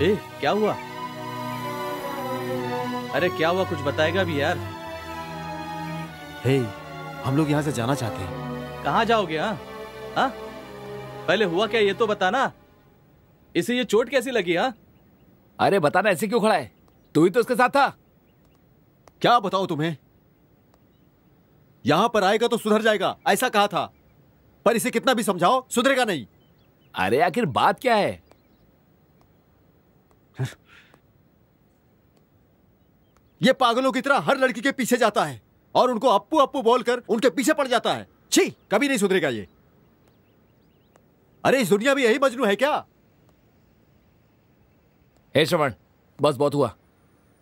ए, क्या हुआ? अरे क्या हुआ, कुछ बताएगा भी यार। हे, हम लोग यहाँ से जाना चाहते हैं। कहाँ जाओगे? हाँ? पहले हुआ क्या ये तो बताना। इसे ये चोट कैसी लगी? हाँ? अरे बताना, ऐसे क्यों खड़ा है? तू ही तो उसके साथ था। क्या बताओ तुम्हें? यहां पर आएगा तो सुधर जाएगा, ऐसा कहा था, पर इसे कितना भी समझाओ सुधरेगा नहीं। अरे आखिर बात क्या है? ये पागलों की तरह हर लड़की के पीछे जाता है और उनको अप्पू अप्पू बोलकर उनके पीछे पड़ जाता है। छी, कभी नहीं सुधरेगा ये। अरे इस दुनिया में यही मजनू है क्या? हे श्रवण, बस बहुत हुआ,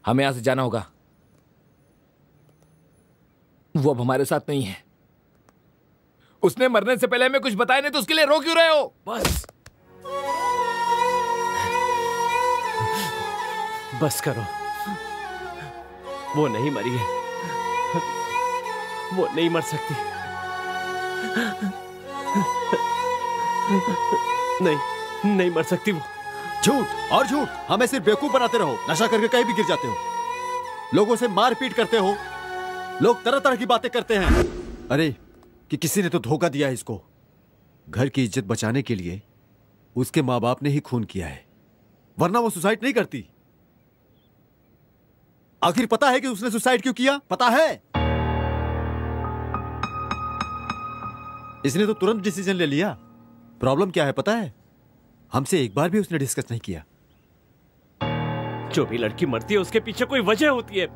हमें यहां से जाना होगा। वो अब हमारे साथ नहीं है। उसने मरने से पहले हमें कुछ बताया नहीं, तो उसके लिए रो क्यों रहे हो? बस करो, वो नहीं मरी है, वो नहीं मर सकती। नहीं, नहीं मर सकती वो। झूठ और झूठ, हमें सिर्फ बेवकूफ बनाते रहो। नशा करके कहीं भी गिर जाते हो, लोगों से मारपीट करते हो, लोग तरह तरह की बातें करते हैं। अरे कि किसी ने तो धोखा दिया है इसको। घर की इज्जत बचाने के लिए उसके माँ बाप ने ही खून किया है, वरना वो सुसाइड नहीं करती। आखिर पता है कि उसने सुसाइड क्यों किया? पता है? इसने तो तुरंत डिसीजन ले लिया। प्रॉब्लम क्या है पता है? हमसे एक बार भी उसने डिस्कस नहीं किया। जो भी लड़की मरती है उसके पीछे कोई वजह होती है,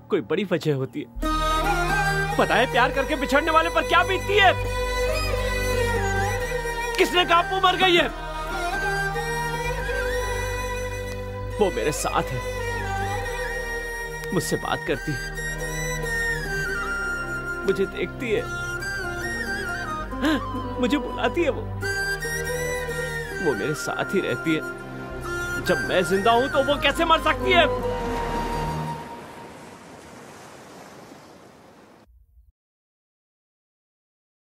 कोई बड़ी वजह होती है। पता है प्यार करके बिछड़ने वाले पर क्या बीतती है? किसने कहा वो मर गई है? वो मेरे साथ है, मुझसे बात करती है, मुझे देखती है, मुझे बुलाती है। वो मेरे साथ ही रहती है। जब मैं जिंदा हूं तो वो कैसे मर सकती है?